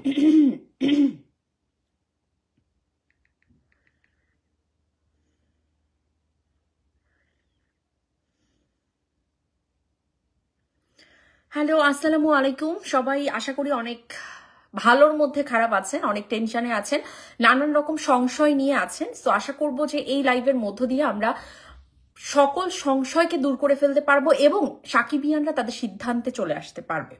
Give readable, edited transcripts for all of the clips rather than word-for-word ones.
Hello, আসসালামু আলাইকুম। সবাই আশা করি অনেক ভালোর মধ্যে খারাপ আছেন, অনেক টেনশনে আছেন, নানান রকম সংশয় নিয়ে আছেন। তো আশা করব যে এই লাইভের মধ্য দিয়ে আমরা সকল সংশয়কে দূর করে ফেলতে পারবো এবং সাকিবিয়ানরা তাদের সিদ্ধান্তে চলে আসতে পারবে।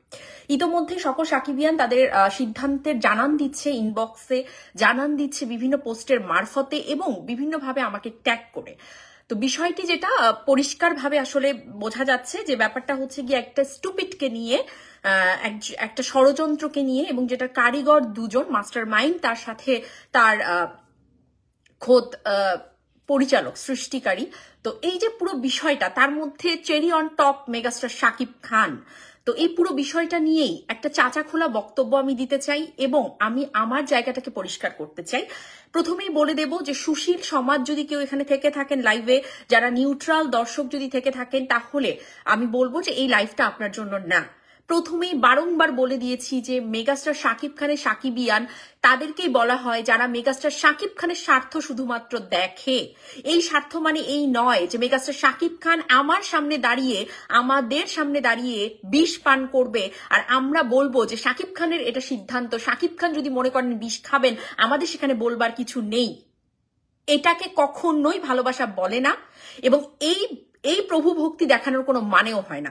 ইতোমধ্যে সকল সাকিবিয়ান তাদের সিদ্ধান্তের জানান দিচ্ছে, ইনবক্সে জানান দিচ্ছে, বিভিন্ন পোস্টের মারফতে এবং বিভিন্নভাবে আমাকে ট্যাগ করে। তো বিষয়টি যেটা পরিষ্কারভাবে আসলে বোঝা যাচ্ছে যে ব্যাপারটা হচ্ছে গিয়ে একটা স্টুপিডকে নিয়ে, একটা ষড়যন্ত্রকে নিয়ে, এবং যেটা কারিগর দুজন, মাস্টার মাইন্ড, তার সাথে তার খোদ পরিচালক, সৃষ্টিকারী। তো এই যে পুরো বিষয়টা, তার মধ্যে cherry on top megastar Shakib Khan. তো এই পুরো বিষয়টা নিয়েই একটা চাচা খোলা বক্তব্য আমি দিতে চাই এবং আমি আমার জায়গাটাকে পরিষ্কার করতে চাই। প্রথমেই বলে দেব যে সুশীল সমাজ যদি কেউ এখানে থেকে থাকেন লাইভে, যারা নিউট্রাল দর্শক যদি থেকে থাকেন, তাহলে আমি বলবো যে এই লাইভটা আপনার জন্য না। প্রথমেই বারংবার বলে দিয়েছি যে মেগাস্টার শাকিব খানের সাকিবিয়ান তাদেরকেই বলা হয় যারা মেগাস্টার শাকিব খানের স্বার্থ শুধুমাত্র দেখে। এই স্বার্থ মানে এই নয় যে মেগাস্টার শাকিব খান আমার সামনে দাঁড়িয়ে, আমাদের সামনে দাঁড়িয়ে বিষ পান করবে আর আমরা বলবো যে শাকিব খানের এটা সিদ্ধান্ত, শাকিব খান যদি মনে করেন বিষ খাবেন, আমাদের সেখানে বলবার কিছু নেই। এটাকে কখনোই ভালোবাসা বলে না এবং এই প্রভু ভক্তি দেখানোর কোনো মানেও হয় না,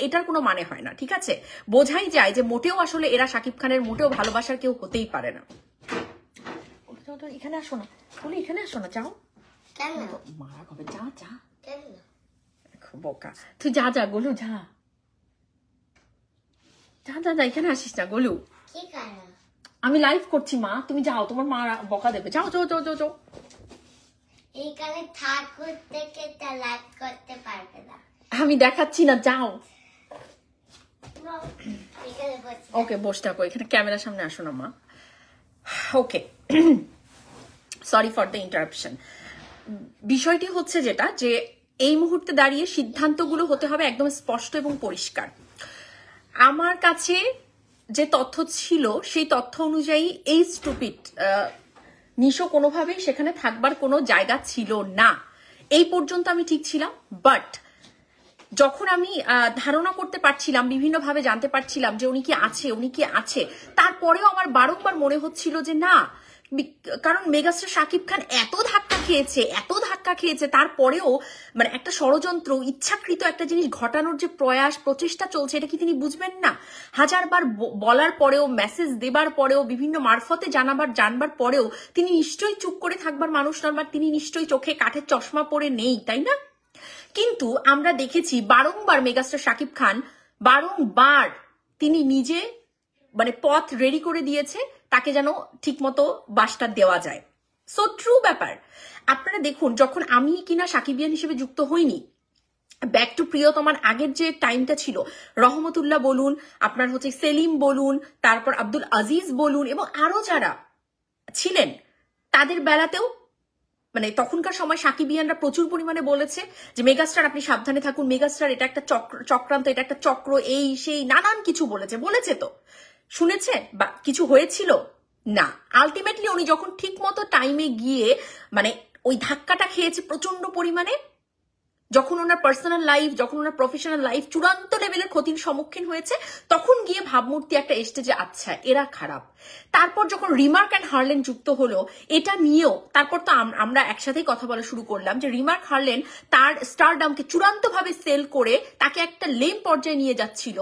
এটার কোনো মানে হয় না। ঠিক আছে, বোঝাই যায় যে মোটেও আসলে এরা শাকিব খানের মোটেও ভালোবাসার কেউ হতেই পারে না। এখানে আসো না বলি, এখানে আসো না, যাও। মারা হবে, যা যা, বোকা তুই, যা যা গোলু, যা যা যা যা, এখানে আসিস না গোলু, আমি লাইভ করছি মা, তুমি যাও, তোমার মা বকা দেবে, যাও যাও যাও যাও যাও। এইখানে ঠাকুর থেকে লাইভ করতে পারবে না, আমি দেখাচ্ছি না, যাও। ওকে, বসে থাকো, এখানে ক্যামেরার সামনে আসো না মা। ওকে, সরি ফর দ্য ইন্টারাপশন। বিষয়টি হচ্ছে যেটা, যে এই মুহূর্তে দাঁড়িয়ে সিদ্ধান্তগুলো হতে হবে একদম স্পষ্ট এবং পরিষ্কার। আমার কাছে যে তথ্য ছিল সেই তথ্য অনুযায়ী এই স্টুপিড নিশো কোনোভাবেই সেখানে থাকবার কোনো জায়গা ছিল না। এই পর্যন্ত আমি ঠিক ছিলাম, বাট যখন আমি ধারণা করতে পারছিলাম, বিভিন্নভাবে জানতে পারছিলাম যে উনি কি আছে, তারপরেও আমার বারংবার মনে হচ্ছিল যে না, কারণ মেগাস্টার শাকিব খান এত ধাক্কা খেয়েছে, তারপরেও মানে একটা ষড়যন্ত্র, ইচ্ছাকৃত একটা জিনিস ঘটানোর যে প্রয়াস, প্রচেষ্টা চলছে, এটা কি তিনি বুঝবেন না? হাজারবার বলার পরেও, মেসেজ দেবার পরেও, বিভিন্ন মারফতে জানবার পরেও তিনি নিশ্চয়ই চুপ করে থাকবার মানুষ নন, বা তিনি নিশ্চয়ই চোখে কাঠের চশমা পরে নেই, তাই না? কিন্তু আমরা দেখেছি বারংবার মেগাস্টার শাকিব খান বারংবার তিনি নিজে মানে পথ রেডি করে দিয়েছে তাকে যেন ঠিকমতো বাসটা দেওয়া যায়। সো ট্রু ব্যাপার। আপনারা দেখুন, যখন আমি কিনা সাকিবিয়ান হিসেবে যুক্ত হইনি, ব্যাক টু প্রিয়তমার আগের যে টাইমটা ছিল, রহমতুল্লাহ বলুন, আপনার হচ্ছে সেলিম বলুন, তারপর আব্দুল আজিজ বলুন, এবং আরো যারা ছিলেন তাদের বেলাতেও মানে তখনকার সময় সাকিবিয়ানরা প্রচুর পরিমাণে বলেছে যে মেগাস্টার আপনি সাবধানে থাকুন, মেগাস্টার এটা একটা চক্রান্ত, এটা একটা চক্র, এই সেই নানান কিছু বলেছে। তো শুনেছে বা কিছু হয়েছিল না। আলটিমেটলি উনি যখন ঠিক মতো টাইমে গিয়ে মানে ওই ধাক্কাটা খেয়েছে প্রচন্ড পরিমাণে, যখন ওনার পার্সোনাল লাইফ, যখন ওনার প্রফেশনাল লাইফ চূড়ান্ত লেভেলের ক্ষতির সম্মুখীন হয়েছে, তখন গিয়ে ভাবমূর্তি একটা এসছে যে আচ্ছা এরা খারাপ। তারপর যখন রিমার্ক অ্যান্ড হার্লেন যুক্ত হলো, এটা নিয়েও তারপর তো আমরা একসাথেই কথা বলা শুরু করলাম যে রিমার্ক হার্লেন তার স্টারডামকে চূড়ান্তভাবে সেল করে তাকে একটা লেম পর্যায়ে নিয়ে যাচ্ছিল,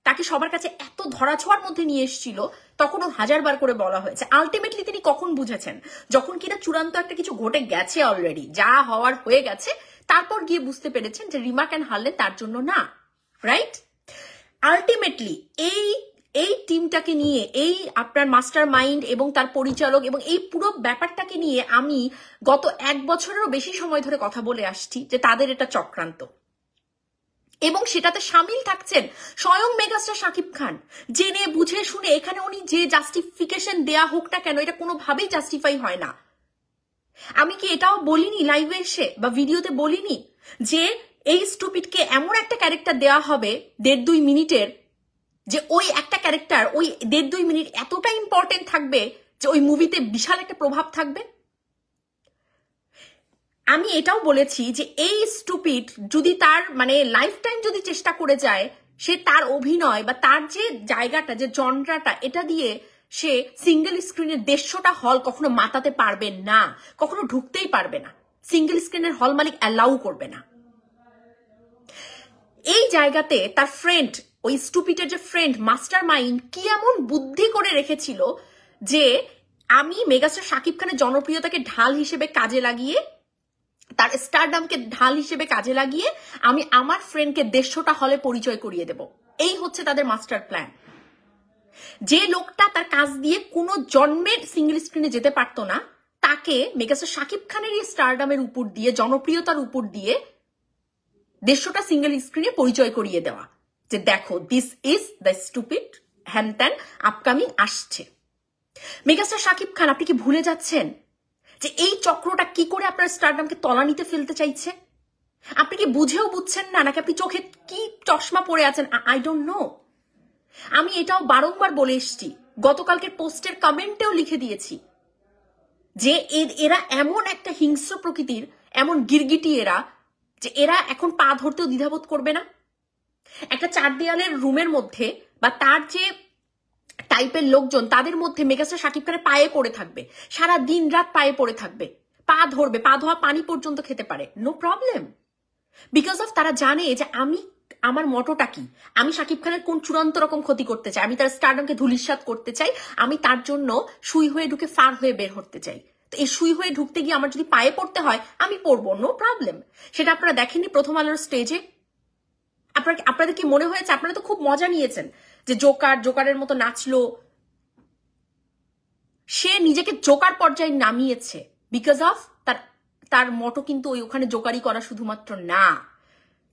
তাকে সবার কাছে এত ধরাছোঁয়ার মধ্যে নিয়ে এসেছিল, তখনও হাজারবার করে বলা হয়েছে। আলটিমেটলি তিনি কখন বুঝেছেন? যখন কিনা চূড়ান্ত একটা কিছু ঘটে গেছে, অলরেডি যা হওয়ার হয়ে গেছে, তারপর গিয়ে বুঝতে পেরেছেন যে রিমার্ক অ্যান্ড হার্লেন তার জন্য না, রাইট? আলটিমেটলি এই টিমটাকে নিয়ে, এই আপনার মাস্টার মাইন্ড এবং তার পরিচালক এবং এই পুরো ব্যাপারটাকে নিয়ে আমি গত 1 বছরেরও বেশি সময় ধরে কথা বলে আসছি যে তাদের এটা চক্রান্ত, এবং সেটাতে সামিল থাকছেন স্বয়ং মেগাস্টার শাকিব খান। জেনে বুঝে শুনে এখানে উনি যে জাস্টিফিকেশন দেয়া হোক না কেন, এটা কোনোভাবেই জাস্টিফাই হয় না। আমি কি এটাও বলিনি লাইভে এসে বা ভিডিওতে বলিনি যে এই স্টুপিডকে এমন একটা ক্যারেক্টার দেওয়া হবে 1.5-2 মিনিটের, যে ওই একটা ক্যারেক্টার ওই 1.5-2 মিনিট এতটা ইম্পর্টেন্ট থাকবে যে ওই মুভিতে বিশাল একটা প্রভাব থাকবে। আমি এটাও বলেছি যে এই স্টুপিড যদি তার মানে লাইফ টাইম যদি চেষ্টা করে যায়, সে তার অভিনয় বা তার যে জায়গাটা, যে জনরাটা, এটা দিয়ে সে সিঙ্গেল স্ক্রিনে 150টা হল কখনো মাতাতে পারবে না, কখনো ঢুকতেই পারবে না। সিঙ্গেল স্ক্রিনের হল মালিক অ্যালাউ করবে না। এই জায়গাতে তার ফ্রেন্ড, ওই স্টুপিডের যে ফ্রেন্ড মাস্টার মাইন্ড, কি এমন বুদ্ধি করে রেখেছিল যে আমি মেগাস্টার শাকিব খানের জনপ্রিয়তাকে ঢাল হিসেবে কাজে লাগিয়ে, তার স্টারডামকে ঢাল হিসেবে কাজে লাগিয়ে আমি আমার ফ্রেন্ডকে 150টা হলে পরিচয় করিয়ে দেব। এই হচ্ছে তাদের মাস্টার প্ল্যান। যে লোকটা তার কাজ দিয়ে কোনো জন্মের সিঙ্গেল স্ক্রিনে যেতে পারতো না, তাকে মেগাস্টার শাকিব খানের এই স্টারডামের উপর দিয়ে, জনপ্রিয়তার উপর দিয়ে 150টা সিঙ্গেল স্ক্রিনে পরিচয় করিয়ে দেওয়া যে দেখো, দিস ইজ দ্য স্টুপিড, হ্যান ত্যান আপকামিং আসছে। মেগাস্টার শাকিব খান, আপনি কি ভুলে যাচ্ছেন যে এই চক্রটা কি করে আপনার স্টারডামকে তলানিতে ফেলতে চাইছে? আপনি কি বুঝেও বুঝছেন না, নাকি আপনি চোখে কি চশমা পরে আছেন? I don't know. আমি এটাও বারংবার বলে এসছি, গতকালকে পোস্টের কমেন্টেও লিখে দিয়েছি যে এরা এমন একটা হিংস্র প্রকৃতির, এমন গিরগিটি এরা, যে এরা এখন পা ধরতেও দ্বিধাবোধ করবে না। একটা 4 দেয়ালের রুমের মধ্যে বা তার যে টাইপের লোকজন, তাদের মধ্যে মেগাস্টার শাকিব খানের পায়ে পড়ে থাকবে, সারা দিন রাত পায়ে পড়ে থাকবে, পা ধরবে, পা ধোয়া পানি পর্যন্ত খেতে পারে, নো প্রবলেম। বিকজ অফ তারা জানে যে আমার মটোটা কি, আমি শাকিব খানের কোন চূড়ান্ত রকম ক্ষতি করতে চাই, আমি তার স্টারডামকে ধূলিসাৎ করতে চাই, আমি তার জন্য সুই হয়ে ঢুকে ফার হয়ে বের হতে চাই। তো এই সুই হয়ে ঢুকতে গিয়ে আমার যদি পায়ে পড়তে হয়, আমি পড়বো, নো প্রবলেম। সেটা আপনারা দেখেননি প্রথম আলোর স্টেজে? আপনাদের কি মনে হয়েছে? আপনারা তো খুব মজা নিয়েছেন যে জোকারের মতো নাচলো। সে নিজেকে জোকার পর্যায়ে নামিয়েছে বিকজ অফ তার মটো কিন্তু ওখানে জোকারি করা শুধুমাত্র না,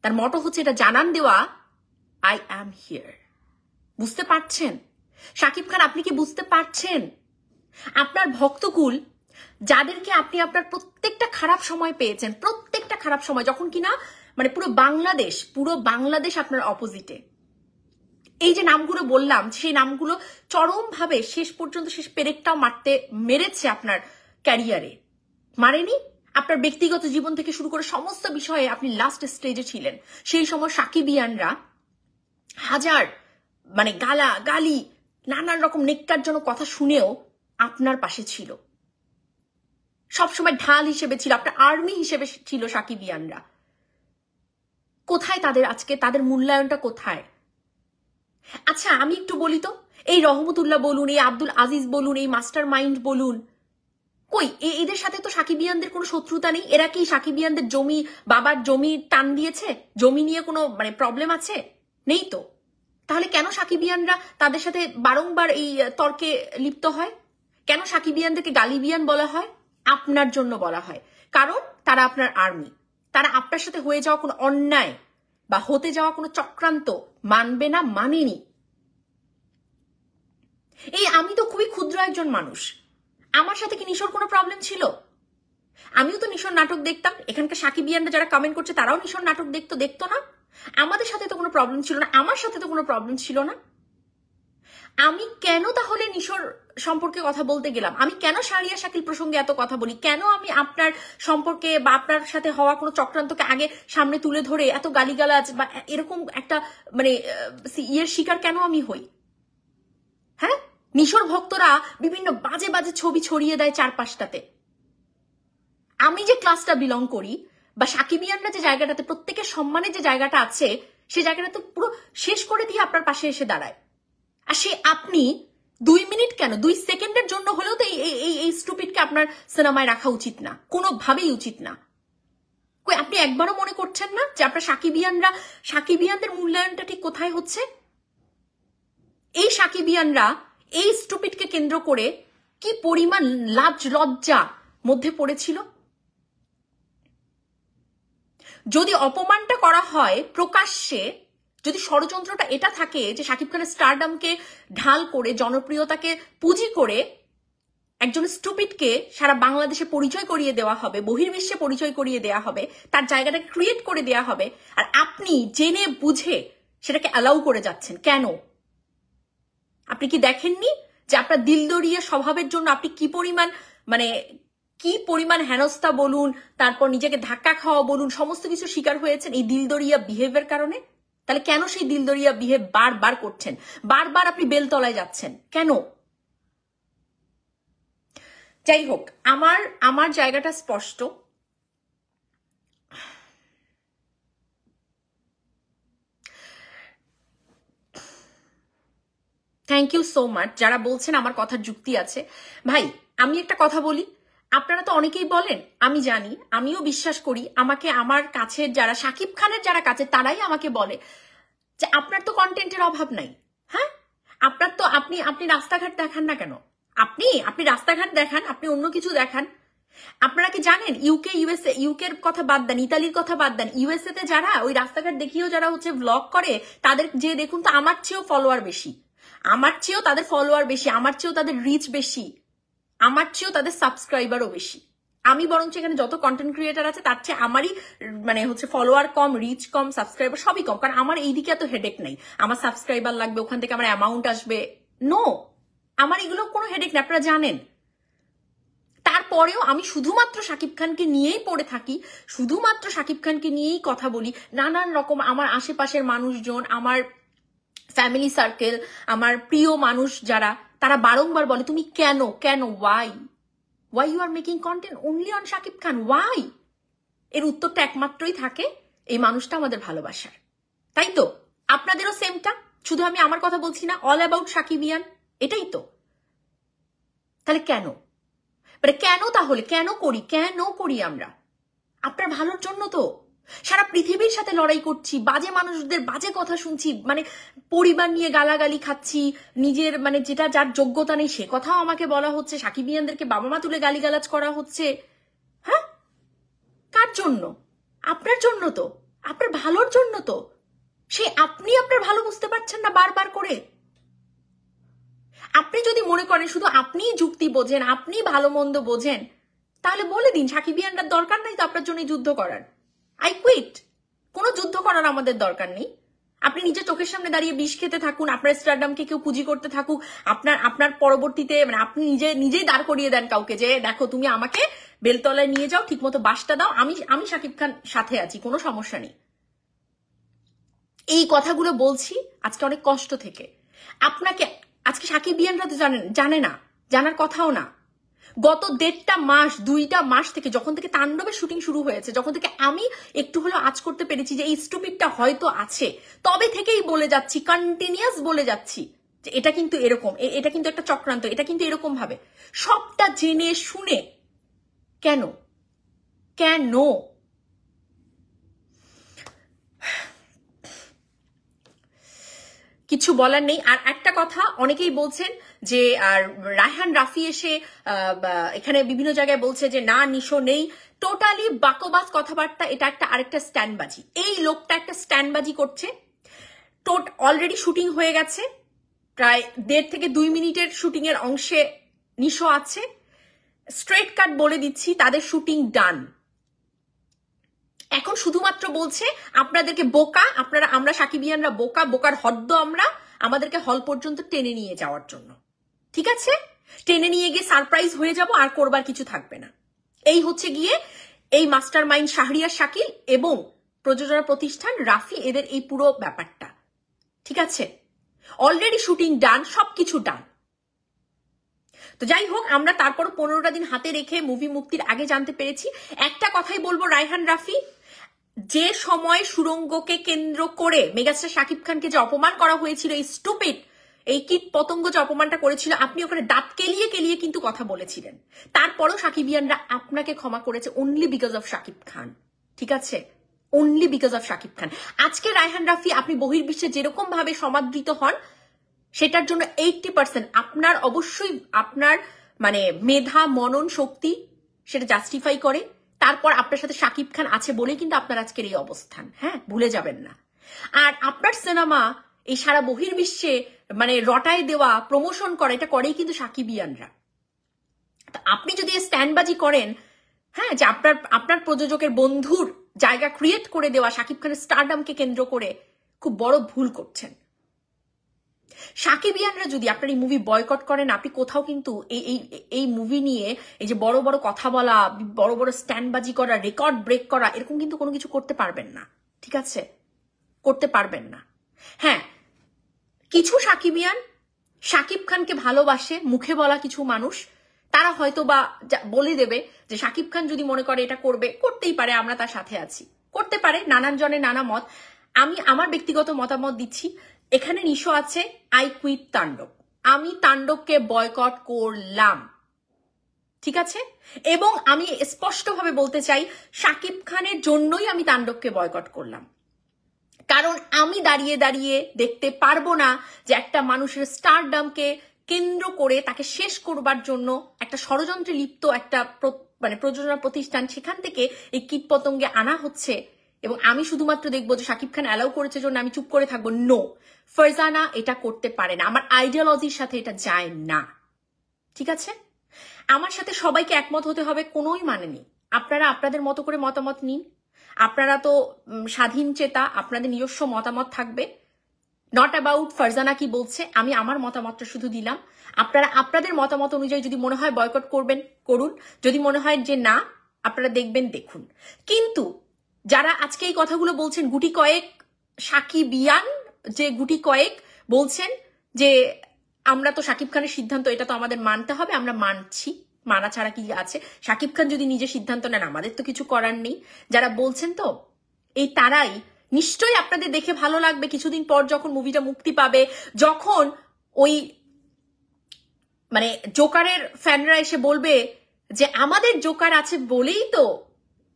তার মটো হচ্ছে এটা জানান দেওয়া, আই অ্যাম হিয়ার। বুঝতে পারছেন শাকিব খান? আপনি কি বুঝতে পারছেন? আপনার ভক্তকুল, যাদেরকে আপনি আপনার প্রত্যেকটা খারাপ সময় পেয়েছেন, প্রত্যেকটা খারাপ সময়, যখন কিনা মানে পুরো বাংলাদেশ আপনার অপোজিটে, এই যে নামগুলো বললাম, সেই নামগুলো চরমভাবে শেষ পর্যন্ত, শেষ পেরেকটাও মেরেছে আপনার ক্যারিয়ারে, মারেনি? আপনার ব্যক্তিগত জীবন থেকে শুরু করে সমস্ত বিষয়ে আপনি লাস্ট স্টেজে ছিলেন। সেই সময় সাকিবিয়ানরা হাজার মানে গালি নানান রকম নেক্কারজনক কথা শুনেও আপনার পাশে ছিল, সবসময় ঢাল হিসেবে ছিল, আপনার আর্মি হিসেবে ছিল সাকিবিয়ানরা। কোথায় তাদের আজকে, তাদের মূল্যায়নটা কোথায়? আচ্ছা আমি একটু বলি তো, এই রহমতুল্লাহ বলুন, এই আব্দুল আজিজ বলুন, এই মাস্টার মাইন্ড বলুন, কই এদের সাথে তো সাকিবিয়ানদের কোনো শত্রুতা নেই। এরা কি সাকিবিয়ানদের জমি, বাবার জমি টান দিয়েছে? জমি নিয়ে কোনো মানে প্রবলেম আছে? নেই তো। তাহলে কেন সাকিবিয়ানরা তাদের সাথে বারংবার এই তর্কে লিপ্ত হয়? কেন সাকিবিয়ানদেরকে গালিবিয়ান বলা হয়? আপনার জন্য বলা হয়, কারণ তারা আপনার আর্মি। তারা আপনার সাথে হয়ে যাওয়া কোনো অন্যায় বা হতে যাওয়া কোনো চক্রান্ত মানবে না, মানেনি। এই আমি তো খুবই ক্ষুদ্র একজন মানুষ, আমার সাথে কি নিশোর কোনো প্রবলেম ছিল? আমিও তো নিশোর নাটক দেখতাম। এখানকার সাকিবিয়ানরা যারা কমেন্ট করছে তারাও নিশোর নাটক দেখতো না? আমাদের সাথে তো কোনো প্রবলেম ছিল না, আমার সাথে তো কোনো প্রবলেম ছিল না। আমি কেন তাহলে নিশোর সম্পর্কে কথা বলতে গেলাম? আমি কেন শাহরিয়া শাকিল প্রসঙ্গে এত কথা বলি? কেন আমি আপনার সম্পর্কে বা আপনার সাথে হওয়া কোনো চক্রান্তকে আগে সামনে তুলে ধরে এত গালিগালাজ বা এরকম একটা মানে শিকার কেন আমি হই? হ্যাঁ, নিশোর ভক্তরা বিভিন্ন বাজে বাজে ছবি ছড়িয়ে দেয় চারপাশটাতে। আমি যে ক্লাসটা বিলং করি বা সাকিবিয়ানরা যে জায়গাটাতে, প্রত্যেকের সম্মানের যে জায়গাটা আছে, সে জায়গাটাতে পুরো শেষ করে দিয়ে আপনার পাশে এসে দাঁড়ায়। আর সে আপনি 2 মিনিট কেন, 2 সেকেন্ডের জন্য হলেও তো এই স্টুপিডকে আপনার সিনেমায় রাখা উচিত না, কোনোভাবেই উচিত না। কই আপনি একবারও মনে করছেন না যে আপনার সাকিবিয়ানদের মূল্যায়নটা ঠিক কোথায় হচ্ছে? এই সাকিবিয়ানরা এই স্টুপিডকে কেন্দ্র করে কি পরিমাণ লাজ লজ্জা মধ্যে পড়েছিল। যদি অপমানটা করা হয় প্রকাশ্যে, যদি ষড়যন্ত্রটা এটা থাকে যে শাকিব খানের স্টারডামকে ঢাল করে, জনপ্রিয়তাকে পুঁজি করে একজন স্টুপিডকে সারা বাংলাদেশে পরিচয় করিয়ে দেওয়া হবে, বহির্বিশ্বে পরিচয় করিয়ে দেওয়া হবে, তার জায়গাটাকে ক্রিয়েট করে দেওয়া হবে, আর আপনি জেনে বুঝে সেটাকে অ্যালাউ করে যাচ্ছেন কেন? আপনি কি দেখেননি যে আপনার দিলদরিয়া স্বভাবের জন্য আপনি কি পরিমাণ হেনস্থা বলুন, তারপর নিজেকে ধাক্কা খাওয়া বলুন, সমস্ত কিছু শিকার হয়েছেন এই দিলদরিয়া বিহেভিয়ার কারণে? তাহলে কেন সেই দিলদরিয়া বিহেভ বারবার করছেন? বারবার আপনি বেলতলায় যাচ্ছেন কেন? যাই হোক, আমার জায়গাটা স্পষ্ট। থ্যাংক ইউ সো মাচ যারা বলছেন আমার কথার যুক্তি আছে। ভাই আমি একটা কথা বলি, আপনারা তো অনেকেই বলেন, আমি জানি, আমিও বিশ্বাস করি, আমাকে আমার কাছের যারা শাকিব খানের যারা কাছে তারাই আমাকে বলে যে আপনার তো কন্টেন্টের অভাব নাই। হ্যাঁ, আপনার তো আপনি রাস্তাঘাট দেখান না কেন? আপনি রাস্তাঘাট দেখান, আপনি অন্য কিছু দেখান। আপনারা কি জানেন ইউকের কথা বাদ দেন, ইতালির কথা বাদ দেন, ইউএসএ তে যারা ওই রাস্তাঘাট দেখিয়েও যারা হচ্ছে ভ্লগ করে তাদের যে দেখুন তো আমার চেয়েও ফলোয়ার বেশি, আমার চেয়েও তাদের ফলোয়ার বেশি, আমার চেয়েও তাদের রিচ বেশি, আমার চেয়েও তাদের সাবস্ক্রাইবারও বেশি। আমি বরঞ্চ এখানে যত কন্টেন্ট ক্রিয়েটার আছে তার চেয়ে আমারই হচ্ছে ফলোয়ার কম, রিচ কম, সাবস্ক্রাইবার সবই কম, কারণ আমার এইদিকে এত হেডেক নাই। আমার সাবস্ক্রাইবার লাগবে, ওখান থেকে আমার অ্যামাউন্ট আসবে, নো, আমার এগুলো কোনো হেডেক নেই, আপনারা জানেন। তারপরেও আমি শুধুমাত্র শাকিব খানকে নিয়েই পড়ে থাকি, শুধুমাত্র শাকিব খানকে নিয়েই কথা বলি। নানান রকম আমার আশেপাশের মানুষজন, আমার ফ্যামিলি সার্কেল, আমার প্রিয় মানুষ যারা, তারা বারংবার বলে তুমি কেন why you are making content only on Shakib Khan, why? এর উত্তরটা একমাত্রই থাকে, এই মানুষটা আমাদের ভালোবাসার। তাই তো? আপনাদেরও সেমটা? শুধু আমি আমার কথা বলছি না, অল অ্যাবাউট শাকিবিয়ান, এটাই তো। তাহলে কেন তাহলে কেন করি আমরা? আপনার ভালোর জন্য তো। সারা পৃথিবীর সাথে লড়াই করছি, বাজে মানুষদের বাজে কথা শুনছি, পরিবার নিয়ে গালাগালি খাচ্ছি, নিজের যেটা যার যোগ্যতা নেই সে কথাও আমাকে বলা হচ্ছে, সাকিবিয়ানদেরকে বাবা মা তুলে গালিগালাজ করা হচ্ছে। হ্যাঁ, কার জন্য? আপনার জন্য তো, আপনার ভালোর জন্য তো। আপনি আপনার ভালো বুঝতে পারছেন না বারবার করে। আপনি যদি মনে করেন শুধু আপনিই যুক্তি বোঝেন, আপনি ভালো মন্দ বোঝেন, তাহলে বলে দিন সাকিবিয়ানটার দরকার নাই তো আপনার জন্য যুদ্ধ করার। I quit. কোনো যুদ্ধ করার আমাদের দরকার নেই। আপনি নিজের চোখের সামনে দাঁড়িয়ে বিষ খেতে থাকুন, আপনার স্টারডামকে কেউ পুঁজি করতে থাকুক, আপনার পরবর্তীতে আপনি নিজেই দাঁড় করিয়ে দেন কাউকে যে দেখো তুমি আমাকে বেলতলায় নিয়ে যাও, ঠিক মতো বাসটা দাও, আমি শাকিব খান সাথে আছি, কোনো সমস্যা নেই। এই কথাগুলো বলছি আজকে অনেক কষ্ট থেকে। আপনাকে আজকে সাকিবিয়ানরা তো জানে না, জানার কথাও না। গত 1.5 মাস 2টা মাস থেকে যখন থেকে তাণ্ডবের শুটিং শুরু হয়েছে, যখন থেকে আমি একটু হলেও আজ করতে পেরেছি যে এই স্টুপিডটা হয়তো আছে, তবে থেকেই বলে যাচ্ছি, কন্টিনিউয়াস বলে যাচ্ছি যে এটা কিন্তু এরকম, এটা কিন্তু একটা চক্রান্ত, এটা কিন্তু এরকম ভাবে। সবটা জেনে শুনে কেন কিছু বলার নেই। আর একটা কথা অনেকেই বলছেন যে আর রায়হান রাফি এসে এখানে বিভিন্ন জায়গায় বলছে যে না নিশো নেই, টোটালি বাকবাস কথাবার্তা, এটা একটা আরেকটা স্ট্যান্ডবাজি। এই লোকটা একটা স্ট্যান্ডবাজি করছে। অলরেডি শুটিং হয়ে গেছে, প্রায় 1.5 থেকে 2 মিনিটের শুটিং এর অংশে নিশো আছে। স্ট্রেট কাট বলে দিচ্ছি, তাদের শুটিং ডান। এখন শুধুমাত্র বলছে আপনাদেরকে বোকা, আমরা সাকিবিয়ানরা বোকার হদ্দ আমরা, আমাদেরকে হল পর্যন্ত টেনে নিয়ে যাওয়ার জন্য। ঠিক আছে, টেনে নিয়ে গিয়ে সারপ্রাইজ হয়ে যাব, আর করবার কিছু থাকবে না। এই হচ্ছে গিয়ে এই মাস্টার মাইন্ড শাহরিয়ার শাকিল এবং প্রযোজনা প্রতিষ্ঠান রাফি, এদের এই পুরো ব্যাপারটা। ঠিক আছে, অলরেডি শুটিং ডান, সবকিছু ডান। তো যাই হোক, আমরা তারপর 15টা দিন হাতে রেখে মুভি মুক্তির আগে জানতে পেরেছি। একটা কথাই বলবো, রায়হান রাফি, যে সময় সুরঙ্গকে কেন্দ্র করে মেগাস্টার শাকিব খানকে যে অপমান করা হয়েছিল, এই স্টুপিড, এই কীট পতঙ্গ যে অপমানটা করেছিল, আপনি ওখানে দাঁত কেলিয়ে কিন্তু কথা বলেছিলেন। তারপরেও সাকিবিয়ানরা আপনাকে ক্ষমা করেছে only because of Shakib Khan. ঠিক আছে, only because of Shakib Khan. আজকে রায়হান রাফি, আপনি বহির্বিশ্বে যেরকম ভাবে সমাদৃত হন, সেটার জন্য 80% আপনার অবশ্যই আপনার মেধা, মনন, শক্তি সেটা জাস্টিফাই করে। তারপর আপনার সাথে শাকিব খান আছে বলেই কিন্তু আপনার আজকের এই অবস্থান। হ্যাঁ, ভুলে যাবেন না। আর আপনার সিনেমা এই সারা বহির্বিশ্বে রটায় দেওয়া, প্রমোশন করা, এটা করেই কিন্তু সাকিবিয়ানরা। আপনি যদি স্ট্যান্ডবাজি করেন, হ্যাঁ, যে আপনার প্রযোজকের বন্ধুর জায়গা ক্রিয়েট করে দেওয়া শাকিব খানের স্টারডামকে কেন্দ্র করে, খুব বড় ভুল করছেন। সাকিবিয়ানরা যদি আপনার এই মুভি বয়কট করেন, আপনি কোথাও কিন্তু এই মুভি নিয়ে এই যে বড় বড় কথা বলা, বড় বড় স্ট্যান্ডবাজি করা, রেকর্ড ব্রেক করা, এরকম কিন্তু কোনো কিছু করতে পারবেন না। ঠিক আছে, করতে পারবেন না। হ্যাঁ, কিছু সাকিবিয়ান শাকিব খানকে ভালোবাসে, মুখে বলা কিছু মানুষ, তারা হয়তো বা বলে দেবে যে শাকিব খান যদি মনে করে এটা করবে, করতেই পারে, আমরা তার সাথে আছি, করতে পারে। নানান জনের নানা মত। আমি আমার ব্যক্তিগত মতামত দিচ্ছি। এখানে নিশো আছে, আই কুইট তাণ্ডব। আমি তাণ্ডবকে বয়কট করলাম, ঠিক আছে? এবং আমি স্পষ্টভাবে বলতে চাই, শাকিব খানের জন্যই আমি তাণ্ডবকে বয়কট করলাম। কারণ আমি দাঁড়িয়ে দাঁড়িয়ে দেখতে পারবো না যে একটা মানুষের স্টারডামকে কেন্দ্র করে তাকে শেষ করবার জন্য একটা ষড়যন্ত্রে লিপ্ত একটা প্রযোজনা প্রতিষ্ঠান, সেখান থেকে এই কীটপতঙ্গে আনা হচ্ছে, এবং আমি শুধুমাত্র দেখবো যে শাকিব খান অ্যালাউ করেছে জন্য আমি চুপ করে থাকবো। নো, ফারজানা এটা করতে পারে না, আমার আইডিওলজির সাথে এটা যায় না। ঠিক আছে, আমার সাথে সবাইকে একমত হতে হবে কোনোই মানে নেই। আপনারা আপনাদের মতো করে মতামত নিন, আপনারা তো স্বাধীন চেতা, আপনাদের নিজস্ব মতামত থাকবে। নট অ্যাবাউট ফারজানা কি বলছে, আমি আমার মতামতটা শুধু দিলাম। আপনারা আপনাদের মতামত অনুযায়ী যদি মনে হয় বয়কট করবেন করুন, যদি মনে হয় যে না আপনারা দেখবেন দেখুন। কিন্তু যারা আজকে এই কথাগুলো বলছেন, গুটি কয়েক সাকিবিয়ান যে গুটি কয়েক বলছেন যে আমরা তো শাকিব খানের সিদ্ধান্ত, এটা তো আমাদের মানতে হবে, আমরা মানছি, মানা ছাড়া কি আছে, শাকিব খান যদি নিজে সিদ্ধান্ত নেন আমাদের তো কিছু করার নেই, যারা বলছেন তো এই তারাই নিশ্চয়ই আপনাদের দেখে ভালো লাগবে কিছুদিন পর যখন মুভিটা মুক্তি পাবে, যখন ওই জোকারের ফ্যানরা এসে বলবে যে আমাদের জোকার আছে বলেই তো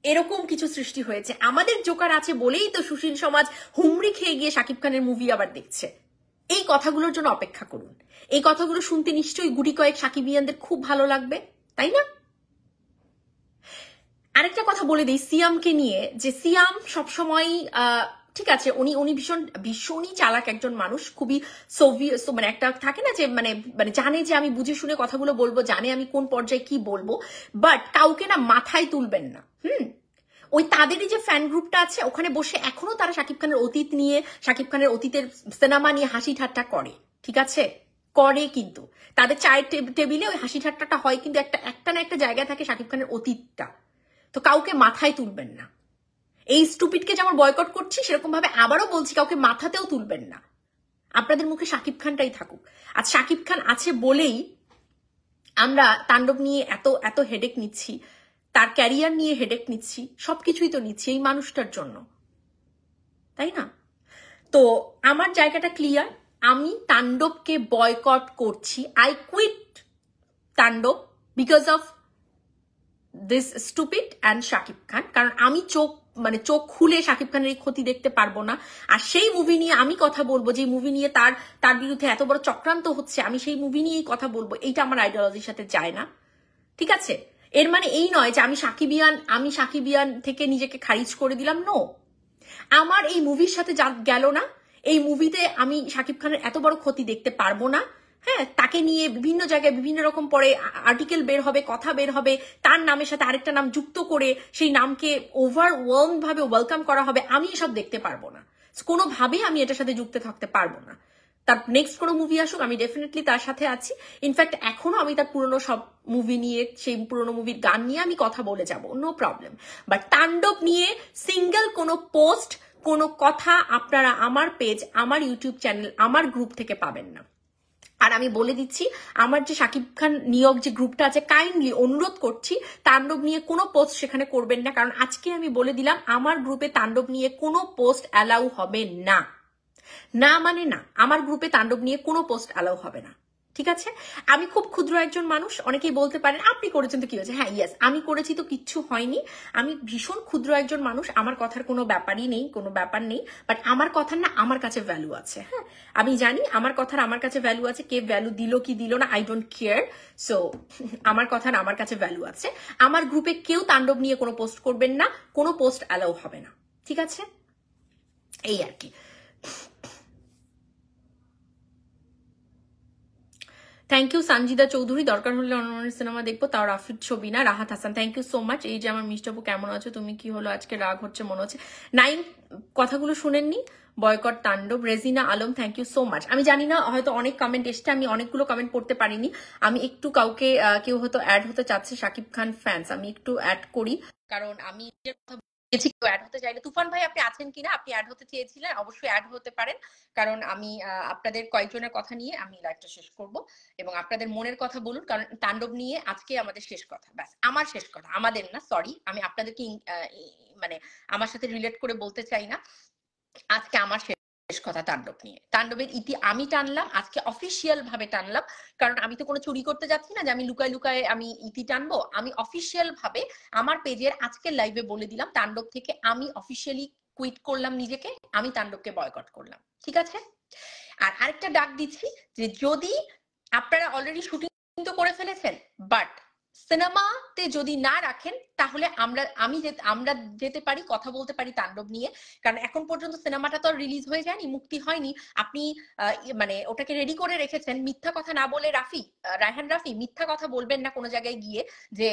এরকম কিছু সৃষ্টি হয়েছে, আমাদের জোকার আছে বলেই তো সুশীল সমাজ হুমড়ি খেয়ে গিয়ে শাকিব খানের মুভি আবার দেখছে। এই কথাগুলোর জন্য অপেক্ষা করুন। এই কথাগুলো শুনতে নিশ্চয়ই গুটি কয়েক সাকিবিয়ানদের খুব ভালো লাগবে, তাই না? আরেকটা কথা বলে দিই সিয়ামকে নিয়ে, যে সিয়াম সবসময় ঠিক আছে, উনি ভীষণই চালাক একজন মানুষ, খুবই একটা থাকে না যে জানে যে আমি বুঝে শুনে কথাগুলো বলবো, জানে আমি কোন পর্যায়ে কি বলবো, বাট কাউকে না মাথায় তুলবেন না। ওই তাদেরই যে ফ্যান গ্রুপটা আছে ওখানে বসে এখনো তারা শাকিব খানের অতীত নিয়ে, শাকিব খানের অতীতের সিনেমা নিয়ে হাসি ঠাট্টা করে, ঠিক আছে, করে, কিন্তু তাদের চায়ের টেবিলে ওই হাসি ঠাট্টাটা হয়, কিন্তু একটা না একটা জায়গায় থাকে শাকিব খানের অতীতটা। তো কাউকে মাথায় তুলবেন না। এই স্টুপিডকে যেমন বয়কট করছি, সেরকম ভাবে আবারও বলছি কাউকে মাথাতেও তুলবেন না। আপনাদের মুখে শাকিব খানটাই থাকুক। আর শাকিব খান আছে বলেই আমরা তাণ্ডব নিয়ে এত হেডেক নিচ্ছি, তার ক্যারিয়ার নিয়ে হেডেক নিচ্ছি, সবকিছুই তো নিচ্ছি এই মানুষটার জন্য, তাই না? তো আমার জায়গাটা ক্লিয়ার, আমি তাণ্ডবকে বয়কট করছি। I quit Tandav because of this stupid and Shakib Khan. কারণ আমি চোখ খুলে শাকিব খানের এই ক্ষতি দেখতে পারবো না। আর সেই মুভি নিয়ে আমি কথা বলবো, যে মুভি নিয়ে তার বিরুদ্ধে এত বড় চক্রান্ত হচ্ছে, আমি সেই মুভি নিয়েই কথা বলবো, এইটা আমার আইডিওলজির সাথে যায় না। ঠিক আছে, এর মানে এই নয় যে আমি সাকিবিয়ান থেকে নিজেকে খারিজ করে দিলাম। নো, আমার এই মুভির সাথে যা গেল না, এই মুভিতে আমি শাকিব খানের এত বড় ক্ষতি দেখতে পারবো না। হ্যাঁ, তাকে নিয়ে বিভিন্ন জায়গায় বিভিন্ন রকম পরে আর্টিকেল বের হবে, কথা বের হবে, তার নামের সাথে আরেকটা নাম যুক্ত করে সেই নামকে ওভারওয়েলম ভাবে ওয়েলকাম করা হবে, আমি এসব দেখতে পারবো না। কোনোভাবেই আমি এটার সাথে যুক্ত থাকতে পারবো না। তার নেক্সট কোনো মুভি আসুক, আমি ডেফিনেটলি তার সাথে আছি। ইনফ্যাক্ট এখনো আমি তার পুরনো সব মুভি নিয়ে, সেই পুরনো মুভির গান নিয়ে আমি কথা বলে যাব, নো প্রবলেম। বাট তাণ্ডব নিয়ে সিঙ্গেল কোনো পোস্ট, কোনো কথা আপনারা আমার পেজ, আমার ইউটিউব চ্যানেল, আমার গ্রুপ থেকে পাবেন না। আর আমি বলে দিচ্ছি, আমার যে শাকিব খান নিয়োগ যে গ্রুপটা আছে, কাইন্ডলি অনুরোধ করছি তাণ্ডব নিয়ে কোনো পোস্ট সেখানে করবেন না। কারণ আজকে আমি বলে দিলাম আমার গ্রুপে তাণ্ডব নিয়ে কোনো পোস্ট অ্যালাউ হবে না। না মানে না, আমার গ্রুপে তাণ্ডব নিয়ে কোনো পোস্ট অ্যালাউ হবে না, ঠিক আছে? আমি খুব ক্ষুদ্র একজন মানুষ, অনেকেই বলতে পারেন আপনি করেছেন তো কি হয়েছে। হ্যাঁ, ইয়েস, আমি করেছি তো কিচ্ছু হয়নি। আমি ভীষণ ক্ষুদ্র একজন মানুষ, আমার কথার কোনো ব্যাপারই নেই, কোনো ব্যাপার নেই। বাট আমার কথার না আমার কাছে ভ্যালু আছে। হ্যাঁ, আমি জানি আমার কথার আমার কাছে ভ্যালু আছে। কে ভ্যালু দিল কি দিল না, আই ডোন্ট কেয়ার। সো আমার কথার আমার কাছে ভ্যালু আছে। আমার গ্রুপে কেউ তাণ্ডব নিয়ে কোনো পোস্ট করবেন না, কোনো পোস্ট অ্যালাউ হবে না, ঠিক আছে? এই আর কি। থ্যাংক ইউ সঞ্জিদা চৌধুরী, দরকার হলে অন্য সিনেমা দেখবো, তাও রাফির ছবি না। Rahat Hasan, thank you so much. এই যে আমার মিষ্টাপু কেমন আছো তুমি, কি হলো আজকে রাগ হচ্ছে মনে হচ্ছে। নাইন কথাগুলো শুনেননি, boycott Taandob. Regina Alam, thank you so much. আমি জানি না, হয়তো অনেক কমেন্ট এসছে, আমি অনেকগুলো কমেন্ট পড়তে পারিনি। আমি একটু কাউকে কেউ হয়তো অ্যাড হতে চাচ্ছে, শাকিব খান ফ্যান্স, আমি একটু অ্যাড করি, কারণ আমি কেউ অ্যাড হতে চাইলে। তুফান ভাই আপনি আছেন কিনা, আপনি অ্যাড হতে চেয়েছিলেন, অবশ্যই অ্যাড হতে পারেন, কারণ আমি আপনাদের কয়েকজনের কথা নিয়ে আমি লাইভটা শেষ করব, এবং আপনাদের মনের কথা বলুন, কারণ তাণ্ডব নিয়ে আজকে আমাদের শেষ কথা, ব্যাস আমার শেষ কথা, আমাদের না, সরি, আমি আপনাদেরকে মানে আমার সাথে রিলেট করে বলতে চাই না, আজকে আমার শেষ কথা তাণ্ডব নিয়ে। তাণ্ডবের ইতি আমি টানলাম, আজকে অফিসিয়াল ভাবে টানলাম, কারণ আমি তো কোনো চুরি করতে যাচ্ছি না যে আমি লুকায় লুকায় আমি ইতি টানবো। আমি অফিসিয়াল ভাবে আমার পেজের আজকের লাইভে বলে দিলাম, তাণ্ডব থেকে আমি অফিসিয়ালি কুইট করলাম নিজেকে, আমি তাণ্ডবকে বয়কট করলাম, ঠিক আছে? আর আরেকটা ডাক দিচ্ছি যে যদি আপনারা অলরেডি শুটিং তো করে ফেলেছেন, বাট সিনেমাতে যদি না রাখেন, তাহলে আমরা যেতে পারি, কথা বলতে পারি তাণ্ডব নিয়ে, কারণ এখন পর্যন্ত সিনেমাটা তো রিলিজ হয়ে যায়নি, মুক্তি হয়নি। আপনি মানে ওটাকে রেডি করে রেখেছেন, মিথ্যা কথা না বলে রায়হান রাফি মিথ্যা কথা বলবেন না কোনো জায়গায় গিয়ে যে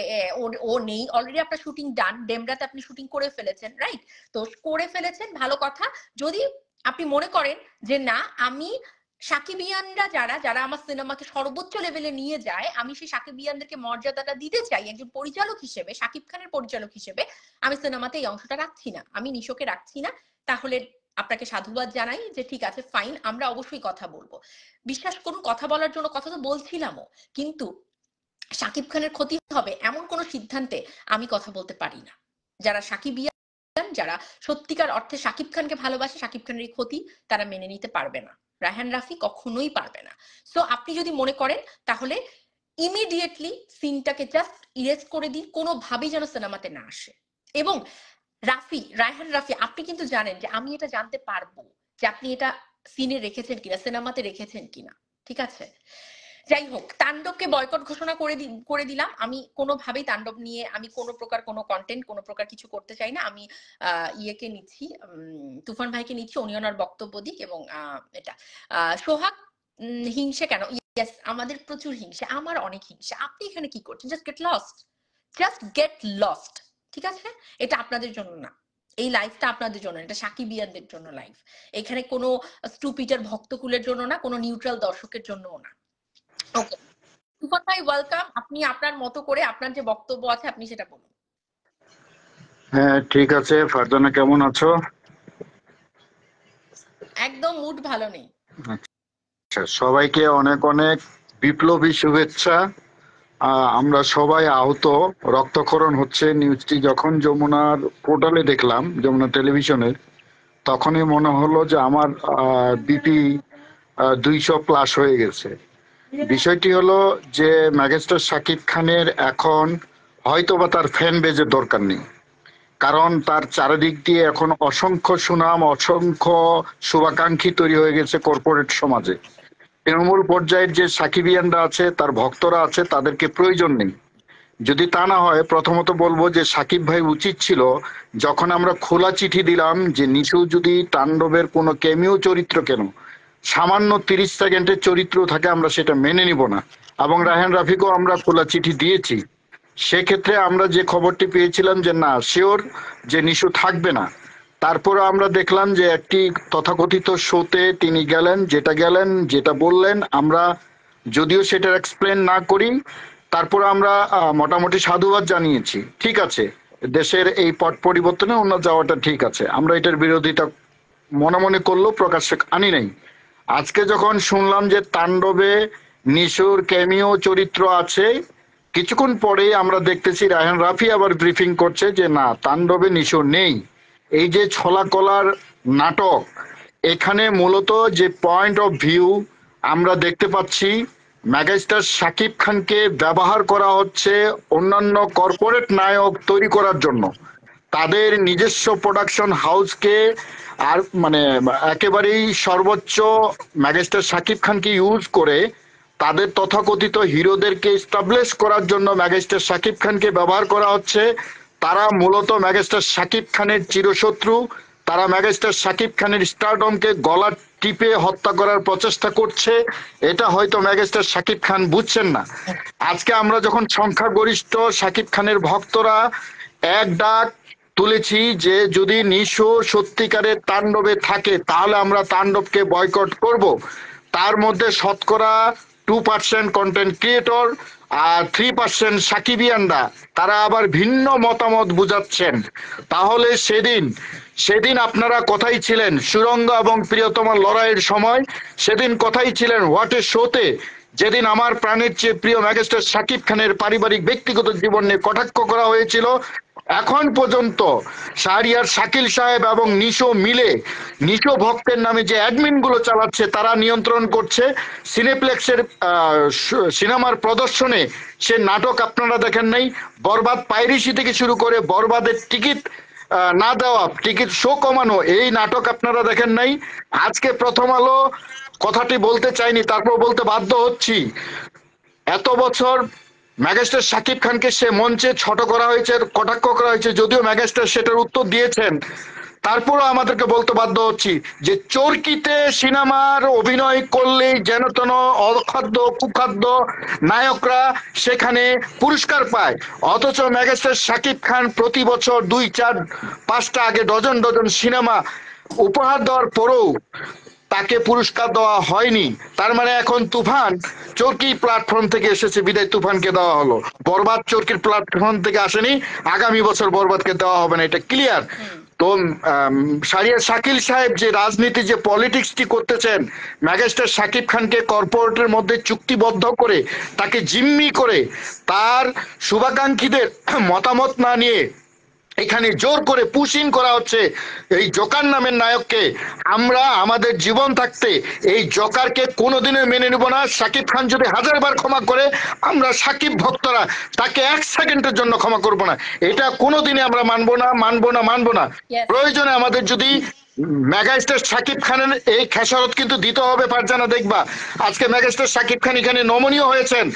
ও নেই। অলরেডি আপনার শুটিং ডান, ডেমরাতে আপনি শুটিং করে ফেলেছেন, রাইট? তো করে ফেলেছেন, ভালো কথা। যদি আপনি মনে করেন যে না, আমি সাকিবিয়ানরা যারা আমার সিনেমাকে সর্বোচ্চ লেভেলে নিয়ে যায়, আমি সেই সাকিবিয়ানদেরকে মর্যাদাটা দিতে চাই একজন পরিচালক হিসেবে, শাকিব খানের পরিচালক হিসেবে, আমি সিনেমাতে এই অংশটা রাখছি না, আমি নিশোকে রাখছি না, তাহলে আপনাকে সাধুবাদ জানাই যে ঠিক আছে, ফাইন, আমরা অবশ্যই কথা বলবো। বিশ্বাস করুন, কথা বলার জন্য কথা তো বলছিলামও, কিন্তু শাকিব খানের ক্ষতি হবে এমন কোন সিদ্ধান্তে আমি কথা বলতে পারি না। যারা সাকিবিয়ান, যারা সত্যিকার অর্থে শাকিব খানকে ভালোবাসে, শাকিব খানের এই ক্ষতি তারা মেনে নিতে পারবে না, রায়হান রাফি কখনোই পারবে না। সো আপনি যদি মনে করেন, তাহলে ইমিডিয়েটলি সিনটাকে জাস্ট ইরেজ করে দিন, কোনোভাবেই যেন সিনেমাতে না আসে। এবং রায়হান রাফি, আপনি কিন্তু জানেন যে আমি এটা জানতে পারবো যে আপনি এটা সিনে রেখেছেন কিনা, সিনেমাতে রেখেছেন কিনা, ঠিক আছে? যাই হোক, তাণ্ডবকে বয়কট ঘোষণা করে দিলাম। আমি কোনোভাবেই তাণ্ডব নিয়ে আমি কোনো প্রকার কোনো কন্টেন্ট, কোনো প্রকার কিছু করতে চাই না। আমি ইয়েকে নিচ্ছি, তুফান ভাইকে নিচ্ছি, উনি ওনার বক্তব্য দিক। এবং এটা সোহাগ, হিংসে কেন? ইয়েস, আমাদের প্রচুর হিংসা, আমার অনেক হিংসা। আপনি এখানে কি করছেন? জাস্ট গেট লস্ট, ঠিক আছে? এটা আপনাদের জন্য না, এই লাইফটা আপনাদের জন্য, এটা সাকিবিয়ানদের জন্য লাইফ। এখানে কোনো স্টুপিটার ভক্তকুলের জন্য না, কোনো নিউট্রাল দর্শকের জন্যও না। ওকে, তুফান ভাই ওয়েলকাম, আপনি আপনার মতো করে আপনার যে বক্তব্য আছে আপনি সেটা বলুন। হ্যাঁ, ঠিক আছে। ফারজানা কেমন আছো? একদম মুড ভালো নেই। আচ্ছা, সবাইকে অনেক অনেক বিপ্লবী শুভেচ্ছা। আমরা সবাই আহত, রক্তক্ষরণ হচ্ছে। নিউজটি যখন যমুনার পোর্টালে দেখলাম, যমুনা টেলিভিশনের, তখনই মনে হলো যে আমার বিপি 200+ হয়ে গেছে। বিষয়টি হলো যে মেগাস্টার শাকিব খানের এখন হয়তোবা তার ফ্যান বেজের দরকার নেই, কারণ তার চারিদিক দিয়ে এখন অসংখ্য সুনাম, অসংখ্য শুভাকাঙ্ক্ষী তৈরি হয়ে গেছে কর্পোরেট সমাজে। তৃণমূল পর্যায়ের যে সাকিবিয়ানরা আছে, তার ভক্তরা আছে, তাদেরকে প্রয়োজন নেই। যদি তা না হয়, প্রথমত বলবো যে সাকিব ভাই উচিত ছিল, যখন আমরা খোলা চিঠি দিলাম যে নিশু যদি তাণ্ডবের কোনো ক্যামিও চরিত্র, কেন সামান্য 30 সেকেন্ডের চরিত্র থাকে, আমরা সেটা মেনে নিব না। এবং রায়হান রাফিকেও আমরা খোলা চিঠি দিয়েছি। সেক্ষেত্রে আমরা যে খবরটি পেয়েছিলাম যে না, শিওর যে নিশু থাকবে না, তারপরে আমরা দেখলাম যে একটি তথাকথিত শোতে তিনি গেলেন, যেটা বললেন, আমরা যদিও সেটা এক্সপ্লেন না করি, তারপরে আমরা মোটামুটি সাধুবাদ জানিয়েছি। ঠিক আছে, দেশের এই পট পরিবর্তনে অন্য যাওয়াটা ঠিক আছে, আমরা এটার বিরোধিতা মনে মনে করলেও প্রকাশ্যে আনি নাই। আজকে যখন শুনলাম যে তাণ্ডবে নিশুর ক্যামিও চরিত্র আছে, কিছুক্ষণ পরেই আমরা দেখতেছি রায়হান রাফি আবার ব্রিফিং করছে যে না, তাণ্ডবে নিশো নেই। এই যে ছলা কলার নাটক, এখানে মূলত যে পয়েন্ট অফ ভিউ আমরা দেখতে পাচ্ছি, মেগাস্টার শাকিব খানকে ব্যবহার করা হচ্ছে অন্যান্য কর্পোরেট নায়ক তৈরি করার জন্য। তাদের নিজস্ব প্রোডাকশন হাউসকে আর মানে একেবারেই সর্বোচ্চ মেগাস্টার শাকিব খানকে ইউজ করে তাদের তথাকথিত হিরোদেরকে এস্টাবলিশ করার জন্য মেগাস্টার শাকিব খানকে ব্যবহার করা হচ্ছে। তারা মূলত মেগাস্টার শাকিব খানের চিরশত্রু, তারা মেগাস্টার শাকিব খানের স্টারডমকে গলা টিপে হত্যা করার প্রচেষ্টা করছে, এটা হয়তো মেগাস্টার শাকিব খান বুঝছেন না। আজকে আমরা যখন সংখ্যাগরিষ্ঠ শাকিব খানের ভক্তরা এক ডাক তুলেছি যে যদি নিশো সত্যিকারের তাণ্ডবে থাকে তাহলে আমরা তাণ্ডবকে বয়কট করব, তার মধ্যে শতকরা 2% কন্টেন্ট ক্রিয়েটর আর 3% সাকিবিয়ানরা তারা আবার ভিন্ন মতামত বুঝাচ্ছেন। তাহলে সেদিন আপনারা কোথায় ছিলেন সুরঙ্গ এবং প্রিয়তমার লড়াইয়ের সময়? সেদিন কোথায় ছিলেন হোয়াট এ শোতে, যেদিন আমার প্রাণের চেয়ে প্রিয় মেগাস্টার শাকিব খানের পারিবারিক ব্যক্তিগত জীবন নিয়ে কটাক্ষ করা হয়েছিল? এখন পর্যন্ত শাহরিয়ার শাকিল সাহেব এবং নিশো মিলে নিশো ভক্তের নামে যে অ্যাডমিন গুলো চালাচ্ছে তারা নিয়ন্ত্রণ করছে সিনেপ্লেক্সের সিনেমার প্রদর্শনে। সে নাটক আপনারা দেখেন নাই, বরবাদ পাইরেসি থেকে শুরু করে বরবাদের টিকিট না দেওয়া, টিকিট শো কমানো, এই নাটক আপনারা দেখেন নাই। আজকে প্রথম আলো কথাটি বলতে চাইনি, তারপর বলতে বাধ্য হচ্ছি। এত বছর মেগাস্টার শাকিব খানকে সে মঞ্চে ছোট করা হয়েছে, কটাক্ষ করা হয়েছে, যদিও মেগাস্টার সেটার উত্তর দিয়েছেন, তারপরও আমাদেরকে বলতে বাধ্য হচ্ছি যে চরকিতে সিনেমার অভিনয় করলেই যেন তেন অখাদ্য কুখাদ্য নায়করা সেখানে পুরস্কার পায়, অথচ মেগাস্টার শাকিব খান প্রতি বছর 2, 4, 5টা আগে ডজন ডজন সিনেমা উপহার দেওয়ার পরেও তাকে পুরস্কার দেওয়া হয়নি। তার মানে এখন তুফান চরকি প্ল্যাটফর্ম থেকে এসেছে বিদায় তুফানকে দেওয়া হলো, বরবাদ চরকির প্ল্যাটফর্ম থেকে আসেনি, আগামী বছর বরবাদকে দেওয়া হবে না, এটা ক্লিয়ার। তো শাহরিয়ার শাকিল সাহেব যে রাজনীতি যে পলিটিক্সটি করতেছেন, মেগাস্টার শাকিব খানকে কর্পোরেটের মধ্যে চুক্তিবদ্ধ করে তাকে জিম্মি করে তার শুভাকাঙ্ক্ষীদের মতামত না নিয়ে এখানে জোর করে পুশিং করা হচ্ছে এই জোকার নামের নায়ককে। আমরা আমাদের জীবন থাকতে এই জোকারকে কোনোদিনও মেনে নেব না। শাকিব খান যদি 1000 বার ক্ষমা করে, আমরা শাকিব ভক্তরা তাকে 1 সেকেন্ডের জন্য ক্ষমা করব না। এটা কোনোদিনই আমরা মানবো না, মানবো না, মানবো না। প্রয়োজনে আমাদের যদি মেগাস্টার শাকিব খানের এই খেসারত কিন্তু দিতে হবে। পারজানা দেখবা আজকে মেগাস্টার শাকিব খান এখানে নমনীয় হয়েছেন,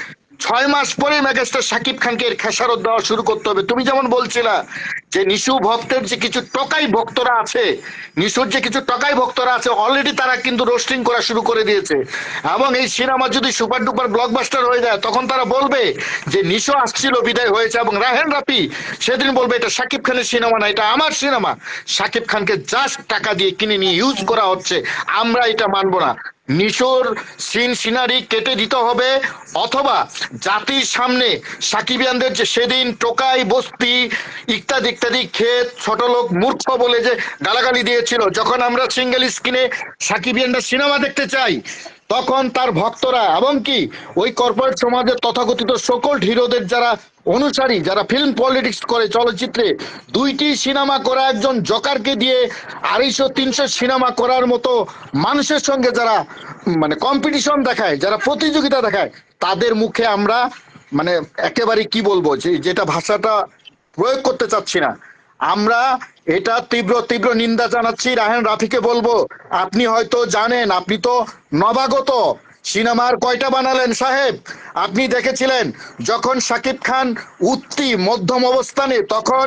6 মাস পরে মেগাস্টার শাকিব খানকে এর খেসারত দেওয়া শুরু করতে হবে। তুমি যেমন বলছিলা যে নিশু ভক্তের যে কিছু টকাই ভক্তরা আছে, নিশুর যে কিছু টকাই ভক্তরা আছে, অলরেডি তারা কিন্তু রোস্টিং করা শুরু করে দিয়েছে। এবং এই সিনেমা যদি সুপার ডুপার ব্লকবাস্টার হয়ে যায় তখন তারা বলবে যে নিশু আসছিল বিদায় হয়েছে, এবং রাহেন রাফি সেদিন বলবে এটা শাকিব খানের সিনেমা না, এটা আমার সিনেমা। শাকিব খানকে জাস্ট টাকা দিয়ে কিনে নিয়ে ইউজ করা হচ্ছে, আমরা এটা মানবো না। নিশোর সিন সিনারি কেটে দিতে হবে, অথবা জাতির সামনে সাকিবিয়ানদের যে সেদিন টোকাই বস্তি ইত্যাদি ইত্যাদি ক্ষেত ছোট লোক মূর্খ বলে যে গালাগালি দিয়েছিল, যখন আমরা সিঙ্গেল স্ক্রিনে সাকিবিয়ানরা সিনেমা দেখতে চাই তখন তার ভক্তরা এবং কি ওই কর্পোরেট সমাজের তথাকথিত সকল হিরোদের যারা অনুসারী, যারা ফিল্ম পলিটিক্স করে চলচ্চিত্রে, 2টি সিনেমা করা একজন জকারকে দিয়ে 250-300 সিনেমা করার মতো মানুষের সঙ্গে যারা মানে কম্পিটিশন দেখায়, যারা প্রতিযোগিতা দেখায়, তাদের মুখে আমরা মানে একেবারে কি বলবো, যে যেটা ভাষাটা প্রয়োগ করতে চাচ্ছি না, আমরা এটা তীব্র তীব্র নিন্দা জানাচ্ছি। রাহেন রাফিকে বলবো, আপনি হয়তো জানেন, আপনি তো নবাগত, সিনেমার কয়টা বানালেন সাহেব? আপনি দেখেছিলেন যখন শাকিব খান উঠতি মধ্যম অবস্থানে, তখন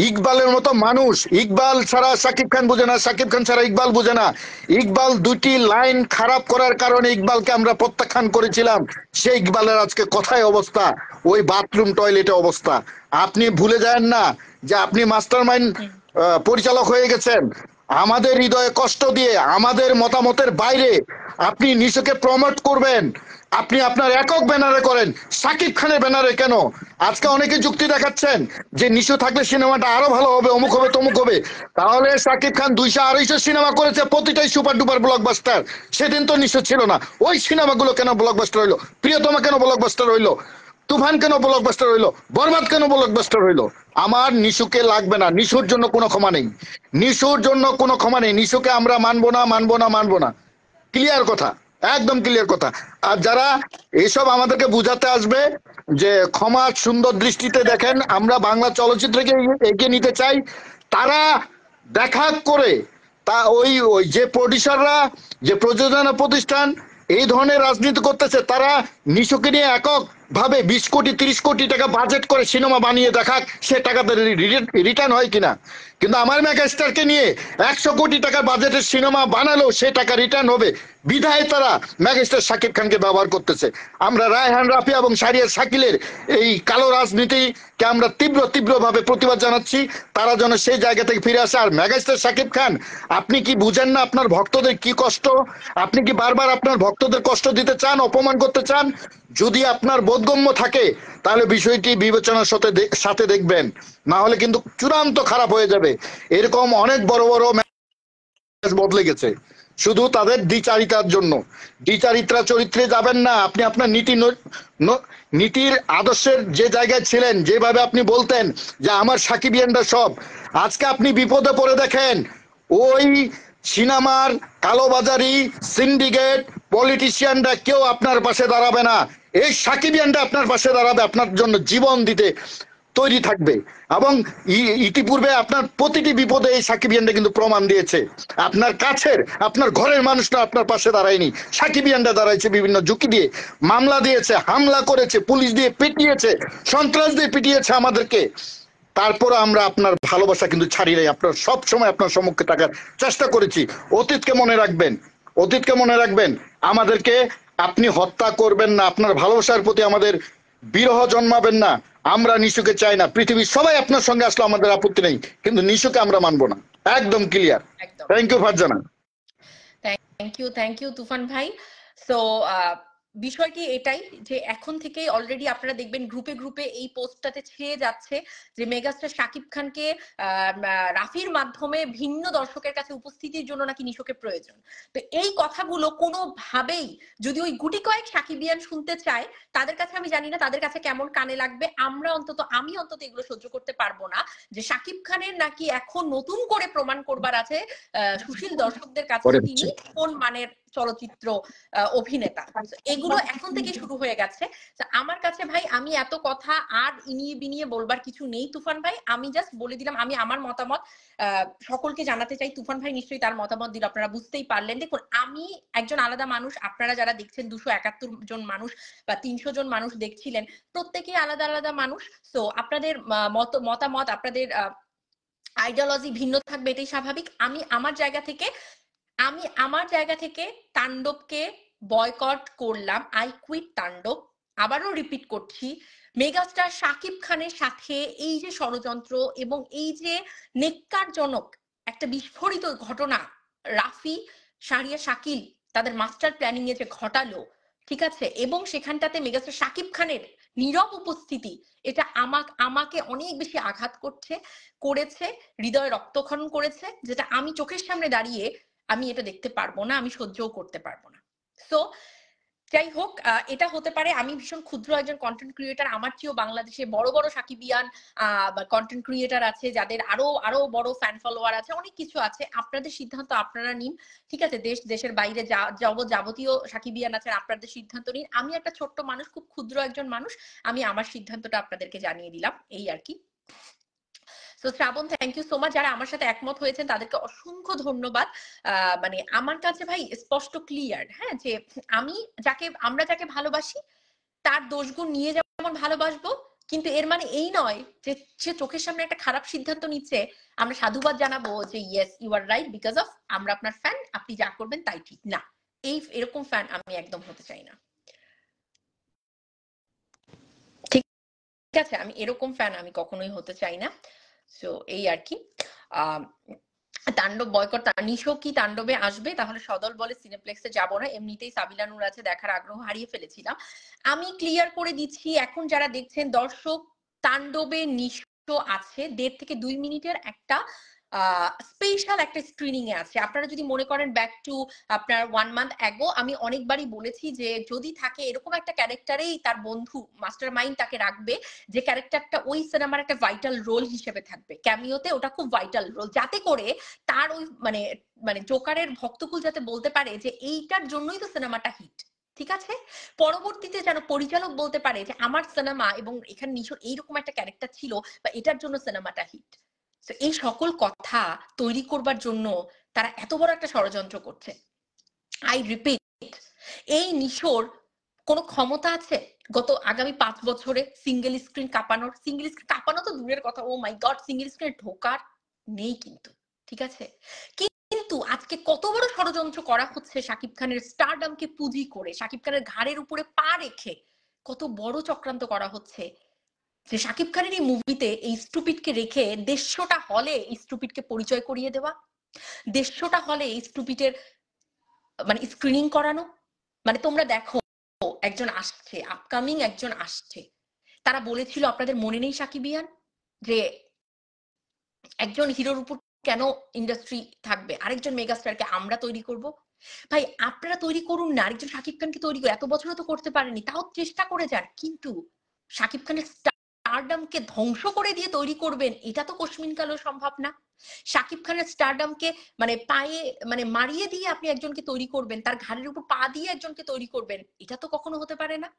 ইকবালের মতো মানুষ, ইকবাল ছাড়া শাকিব খান বুঝে না, শাকিব খান ছাড়া ইকবাল বুঝে না, ইকবাল 2টি লাইন খারাপ করার কারণে ইকবালকে আমরা প্রত্যাখ্যান করেছিলাম, সেই ইকবালের আজকে কথায় অবস্থা, ওই বাথরুম টয়লেটে অবস্থা। আপনি ভুলে যান না যে আপনি মাস্টার মাইন্ড পরিচালক হয়ে গেছেন। আমাদের হৃদয়ে কষ্ট দিয়ে আমাদের মতামতের বাইরে আপনি নিশোকে প্রমোট করবেন, আপনি আপনার একক ব্যানারে করেন, শাকিব খানের ব্যানারে কেন? আজকে অনেকে যুক্তি দেখাচ্ছেন যে নিশো থাকলে সিনেমাটা আরো ভালো হবে, অমুক হবে তমুক হবে। তাহলে শাকিব খান 200-250 সিনেমা করেছে, প্রতিটাই সুপার ডুপার ব্লকবাস্টার। সেদিন তো নিশো ছিল না, ওই সিনেমাগুলো কেন ব্লকবাস্টার হইলো? প্রিয়তমা কেন ব্লকবাস্টার হইলো? তুফান কেন ব্লকবাস্টার হইলো? বরবাদ কেন ব্লকবাস্টার হইলো? আমার নিশুকে লাগবে না, নিশুর জন্য কোনো ক্ষমা নেই, নিশুর জন্য কোনো ক্ষমা নেই। নিশুকে আমরা মানবো না, মানবো না, মানবো না। ক্লিয়ার কথা, একদম ক্লিয়ার কথা। আর যারা এইসব আমাদেরকে বুঝাতে আসবে যে ক্ষমা সুন্দর দৃষ্টিতে দেখেন, আমরা বাংলা চলচ্চিত্রকে এগিয়ে নিতে চাই, তারা দেখা করে তা ওই ওই যে প্রডিউসাররা, যে প্রযোজনা প্রতিষ্ঠান এই ধরনের রাজনীতি করতেছে, তারা নিশুকে নিয়ে একক ভাবে 20 কোটি 30 কোটি টাকা বাজেট করে সিনেমা বানিয়ে দেখাক সে টাকাতে রিটার্ন হয় কিনা, কিন্তু আমার মেগাস্টারকে নিয়ে 100 কোটি টাকা বাজেটের সিনেমা বানালেও সে টাকা রিটার্ন হবে বিধায় তারা মেগাস্টার শাকিব খানকে ব্যবহার করতেছে। আমরা রায়হান রাফি এবং শাহরিয়ার শাকিলের এই কালো রাজনীতিকে আমরা তীব্রভাবে প্রতিবাদ জানাচ্ছি। তারা যেন সেই জায়গা থেকে ফিরে আসে। আর মেগাস্টার শাকিব খান, আপনি কি বুঝেন না আপনার ভক্তদের কি কষ্ট? আপনি কি বারবার আপনার ভক্তদের কষ্ট দিতে চান, অপমান করতে চান? যদি আপনার বোধগম্য থাকে তাহলে বিষয়টি বিবেচনার সাথে দেখবেন, না হলে কিন্তু চূড়ান্ত খারাপ হয়ে যাবে। এরকম অনেক বড় বড় ম্যাচ বদলে গেছে শুধু তাদের দ্বিচারিতার জন্য। দ্বিচারিত্রা চরিত্রে যাবেন না। আপনি আপনার নীতির আদর্শের যে জায়গায় ছিলেন, যেভাবে আপনি বলতেন যে আমার সাকিবিয়ানরা সব, আজকে আপনি বিপদে পড়ে দেখেন ওই সিনেমার কালোবাজারি সিন্ডিকেট পলিটিশিয়ানরা কেউ আপনার পাশে দাঁড়াবে না। এই সাকিবিয়ানরা আপনার পাশে দাঁড়াবে, আপনার জন্য জীবন দিতে তৈরি থাকবে। এবং ইতিপূর্বে আপনার প্রতিটি বিপদে এই সাকিবিয়ানরা কিন্তু প্রমাণ দিয়েছে। আপনার কাছের আপনার ঘরের মানুষরা আপনার পাশে দাঁড়ায়নি, সাকিবিয়ানরা দাঁড়াইছে, বিভিন্ন ঝুঁকি দিয়ে মামলা দিয়েছে, হামলা করেছে, পুলিশ দিয়ে পিটিয়েছে, সন্ত্রাস দিয়ে পিটিয়েছে আমাদেরকে। তারপর আমরা আপনার ভালোবাসা কিন্তু ছাড়ি নাই, আপনার সব সময় আপনার সম্মুখে থাকার চেষ্টা করেছি। অতীতকে মনে রাখবেন, অতীতকে মনে রাখবেন। আমাদেরকে আপনি হত্যা করবেন না, আপনার ভালোবাসার প্রতি আমাদের বিরহ জন্মাবেন না। আমরা নিশুকে চাই না। পৃথিবীর সবাই আপনার সঙ্গে আসলে আমাদের আপত্তি নেই, কিন্তু নিশুকে আমরা মানবো না, একদম ক্লিয়ার। একদম। Thank you Farzana. Thank you Toofan ভাই। সো বিষয়টি এটাই যে এখন থেকেই অলরেডি আপনারা দেখবেন গ্রুপে গ্রুপে এই পোস্টটাতে ছেয়ে যাচ্ছে যে মেগাস্টার শাকিব খানকে রাফির মাধ্যমে ভিন্ন দর্শকের কাছে উপস্থিতির জন্য নাকি নিশোকে প্রয়োজন। তো এই কথাগুলো কোনোভাবেই যদি ওই গুটি কয়েক সাকিবিয়ান শুনতে চায়, তাদের কাছে আমি জানি না তাদের কাছে কেমন কানে লাগবে। আমি অন্তত এগুলো সহ্য করতে পারবো না যে শাকিব খানের নাকি এখন নতুন করে প্রমাণ করবার আছে সুশীল দর্শকদের কাছে তিনি কোন মানের চলচ্চিত্র অভিনেতা। এগুলো এখন থেকে শুরু হয়ে গেছে। আমার কাছে ভাই আমি এত কথা আর ইনিয়ে বিনিয়ে বলবার কিছু নেই তুফান ভাই। আমি জাস্ট বলে দিলাম, আমি আমার মতামত সকলকে জানাতে চাই। তুফান ভাই নিশ্চয়ই তার মতামত দিল, আপনারা বুঝতেই পারলেন। দেখুন, আমি একজন আলাদা মানুষ, আপনারা যারা দেখছেন 271 জন মানুষ বা 300 জন মানুষ দেখছিলেন, প্রত্যেকেই আলাদা আলাদা মানুষ। সো আপনাদের মতামত, আপনাদের আইডিওলজি ভিন্ন থাকবে, এটাই স্বাভাবিক। আমি আমার জায়গা থেকে তাণ্ডবকে বয়কট করলাম। আই কুইট তাণ্ডব। আবারও রিপিট করছি, মেগাস্টার শাকিব খানের সাথে এই যে ষড়যন্ত্র এবং এই যে নেক্কারজনক একটা বিস্ফোরিত ঘটনা রাফি, শাহরিয়ার শাকিল তাদের মাস্টার প্ল্যানিং এ যে ঘটালো, ঠিক আছে, এবং সেখানটাতে মেগাস্টার শাকিব খানের নীরব উপস্থিতি, এটা আমাকে অনেক বেশি আঘাত করেছে, হৃদয়ে রক্তক্ষরণ করেছে, যেটা আমি চোখের সামনে দাঁড়িয়ে আমি এটা দেখতে পারবো না, আমি সহ্যও করতে পারবো না। সো যাই হোক, এটা হতে পারে আমি ভীষণ ক্ষুদ্র একজন কন্টেন্ট ক্রিয়েটার, আমার চেয়েও বাংলাদেশে বড় বড় সাকিবিয়ান কন্টেন্ট ক্রিয়েটার আছে যাদের আরো বড় ফ্যান ফলোয়ার আছে, অনেক কিছু আছে। আপনাদের সিদ্ধান্ত আপনারা নিন, ঠিক আছে। দেশের বাইরে যাবতীয় সাকিবিয়ান আছেন, আপনাদের সিদ্ধান্ত নিন। আমি একটা ছোট্ট মানুষ, খুব ক্ষুদ্র একজন মানুষ, আমি আমার সিদ্ধান্তটা আপনাদেরকে জানিয়ে দিলাম, এই আর কি। So Shrabon, thank you so much. যারা আমার সাথে একমত হয়েছেন তাদেরকে অসংখ্য ধন্যবাদ। মানে আমার কাছে ভাই স্পষ্ট ক্লিয়ার, হ্যাঁ, যে আমরা যাকে ভালোবাসি তার দোষগুণ নিয়ে যেমন ভালোবাসবো, কিন্তু এর মানে এই নয় যে সে চোখের সামনে একটা খারাপ সিদ্ধান্ত নিচ্ছে আমরা সাধুবাদ জানাবো যে yes you are right because of আমরা আপনার ফ্যান, আপনি যা করবেন তাই ঠিক না। এরকম ফ্যান আমি একদম হতে চাই না, ঠিক আছে। আমি এরকম ফ্যান আমি কখনোই হতে চাই না। সো এই আর কি। তাণ্ডব বয়কট। নিশো কি তাণ্ডবে আসবে? তাহলে সদল বলে সিনেপ্লেক্সে যাব না, এমনিতেই সাবিলা নূর আছে, দেখার আগ্রহ হারিয়ে ফেলেছিলাম। আমি ক্লিয়ার করে দিচ্ছি, এখন যারা দেখছেন দর্শক, তাণ্ডবে নিশো আছে 1.5 থেকে 2 মিনিটের একটা স্পেশাল একটা স্ক্রিনিং এ আছে। আপনারা যদি মনে করেন ব্যাক টু আপনার 1 মান্থ অ্যাগো, আমি অনেকবারই বলেছি যে যদি থাকে এরকম একটা ক্যারেক্টারেই তার বন্ধু মাস্টার মাইন্ড তাকে রাখবে, যে ক্যারেক্টারটা ওই সিনেমার একটা ভাইটাল রোল হিসেবে থাকবে ক্যামিওতে, ওটা খুব ভাইটাল রোল, যাতে করে তার ওই মানে জোকারের ভক্তকুল যাতে বলতে পারে যে এইটার জন্যই তো সিনেমাটা হিট, ঠিক আছে। পরবর্তীতে যেন পরিচালক বলতে পারে যে আমার সিনেমা এবং এখানে নিশোর এইরকম একটা ক্যারেক্টার ছিল বা এটার জন্য সিনেমাটা হিট। এই সকল কথা তৈরি করবার জন্য তারা এত বড় একটা ষড়যন্ত্র করছে। আই রিপিট, এই নিশোর কোনো ক্ষমতা আছে? গত আগামী 5 বছরে সিঙ্গেল স্ক্রিন কাঁপানো তো দূরের কথা, ও মাই গড, সিঙ্গেল স্ক্রিনে ঢোকার নেই কিন্তু, ঠিক আছে? কিন্তু আজকে কত বড় ষড়যন্ত্র করা হচ্ছে শাকিব খানের স্টারডামকে পুঁজি করে, শাকিব খানের ঘাড়ের উপরে পা রেখে কত বড় চক্রান্ত করা হচ্ছে যে শাকিব খানের এই মুভিতে এই স্টুপিডকে রেখে 150টা হলে এই স্টুপিডকে পরিচয় করিয়ে দেওয়া, 150টা হলে এই স্টুপিডের মানে স্ক্রিনিং করানো। মানে তোমরা দেখো, একজন আসছে, আপকামিং একজন আসছে, তারা বলেছিল, আপনাদের মনে নেই সাকিবিয়ান, যে একজন হিরোর উপর কেন ইন্ডাস্ট্রি থাকবে, আরেকজন মেগাস্টারকে আমরা তৈরি করব। ভাই আপনারা তৈরি করুন না, আরেকজন শাকিব খানকে তৈরি করে, এত বছরও তো করতে পারেনি, তাও চেষ্টা করে যান। কিন্তু শাকিব খানের স্টারডামকে ধ্বংস করে দিয়ে তৈরি করবেন, এটা তো কোশমিন কালেও সম্ভব না। শাকিব খানের স্টারডামকে মানে পায়ে মানে মারিয়ে দিয়ে আপনি একজনকে তৈরি করবেন, তার ঘাড়ের উপর পা দিয়ে একজনকে তৈরি করবেন, এটা তো কখনো হতে পারে না।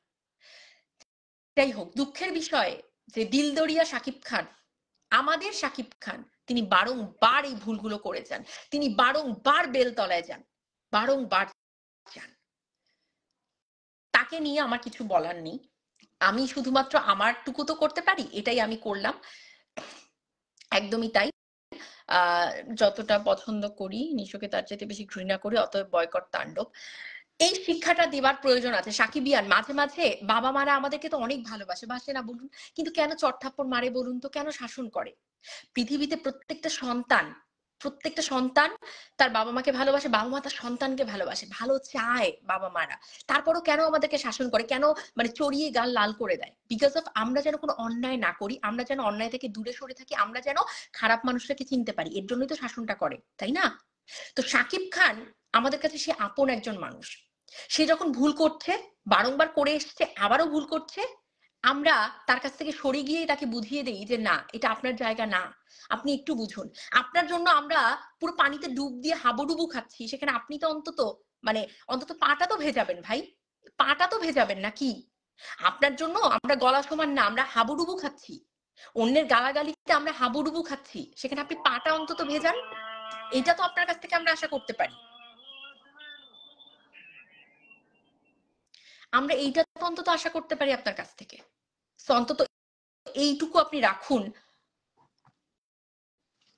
যাই হোক, দুঃখের বিষয় যে দিলদরিয়া শাকিব খান, আমাদের শাকিব খান, তিনি বারংবার এই ভুলগুলো করে যান, তিনি বারংবার বেলতলায় যান, বারংবার যান। তাকে নিয়ে আমার কিছু বলার নেই, আমি শুধুমাত্র আমারটুকু তো করতে পারি, এটাই আমি করলাম, একদমই তাই। যতটা পছন্দ করি নিশোকে, তার চাইতে বেশি ঘৃণা করি, অতএব বয়কট তাণ্ডব। এই শিক্ষাটা দেওয়ার প্রয়োজন আছে। সাকিবিয়ান, মাঝে মাঝে বাবা মারা আমাদেরকে তো অনেক ভালোবাসে, বাসে না বলুন, কিন্তু কেন চটথাপ্পড় মারে বলুন তো, কেন শাসন করে? পৃথিবীতে প্রত্যেকটা সন্তান তার বাবা মাকে ভালোবাসে, বাবা মা তার সন্তানকে ভালোবাসে, ভালো চায় বাবা মারা, তারপরও কেন আমাদেরকে শাসন করে, কেন মানে চড়িয়ে গাল লাল করে দেয়? বিকজ অফ আমরা যেন কোনো অন্যায় না করি, আমরা যেন অন্যায় থেকে দূরে সরে থাকি, আমরা যেন খারাপ মানুষটাকে চিনতে পারি, এর জন্যই তো শাসনটা করে, তাই না? তো শাকিব খান আমাদের কাছে সে আপন একজন মানুষ, সে যখন ভুল করছে, বারংবার করে এসছে, আবারও ভুল করছে, আমরা তার কাছ থেকে সরে গিয়ে তাকে বুঝিয়ে দেই যে না, এটা আপনার জায়গা না, আপনি একটু বুঝুন। আপনার জন্য আমরা পুরো পানিতে ডুব দিয়ে হাবুডুবু খাচ্ছি, সেখানে আপনি তো অন্তত পাটা তো ভেজাবেন ভাই, পাটা তো ভেজাবেন নাকি? আপনার জন্য আমরা গলা সমান না, আমরা হাবুডুবু খাচ্ছি, অন্যের গালাগালিতে আমরা হাবুডুবু খাচ্ছি, সেখানে আপনি পাটা অন্তত ভেজান, এটা তো আপনার কাছ থেকে আমরা আশা করতে পারি। আমরা এইটা তো অন্তত আশা করতে পারি আপনার কাছ থেকে, অন্তত এইটুকু আপনি রাখুন,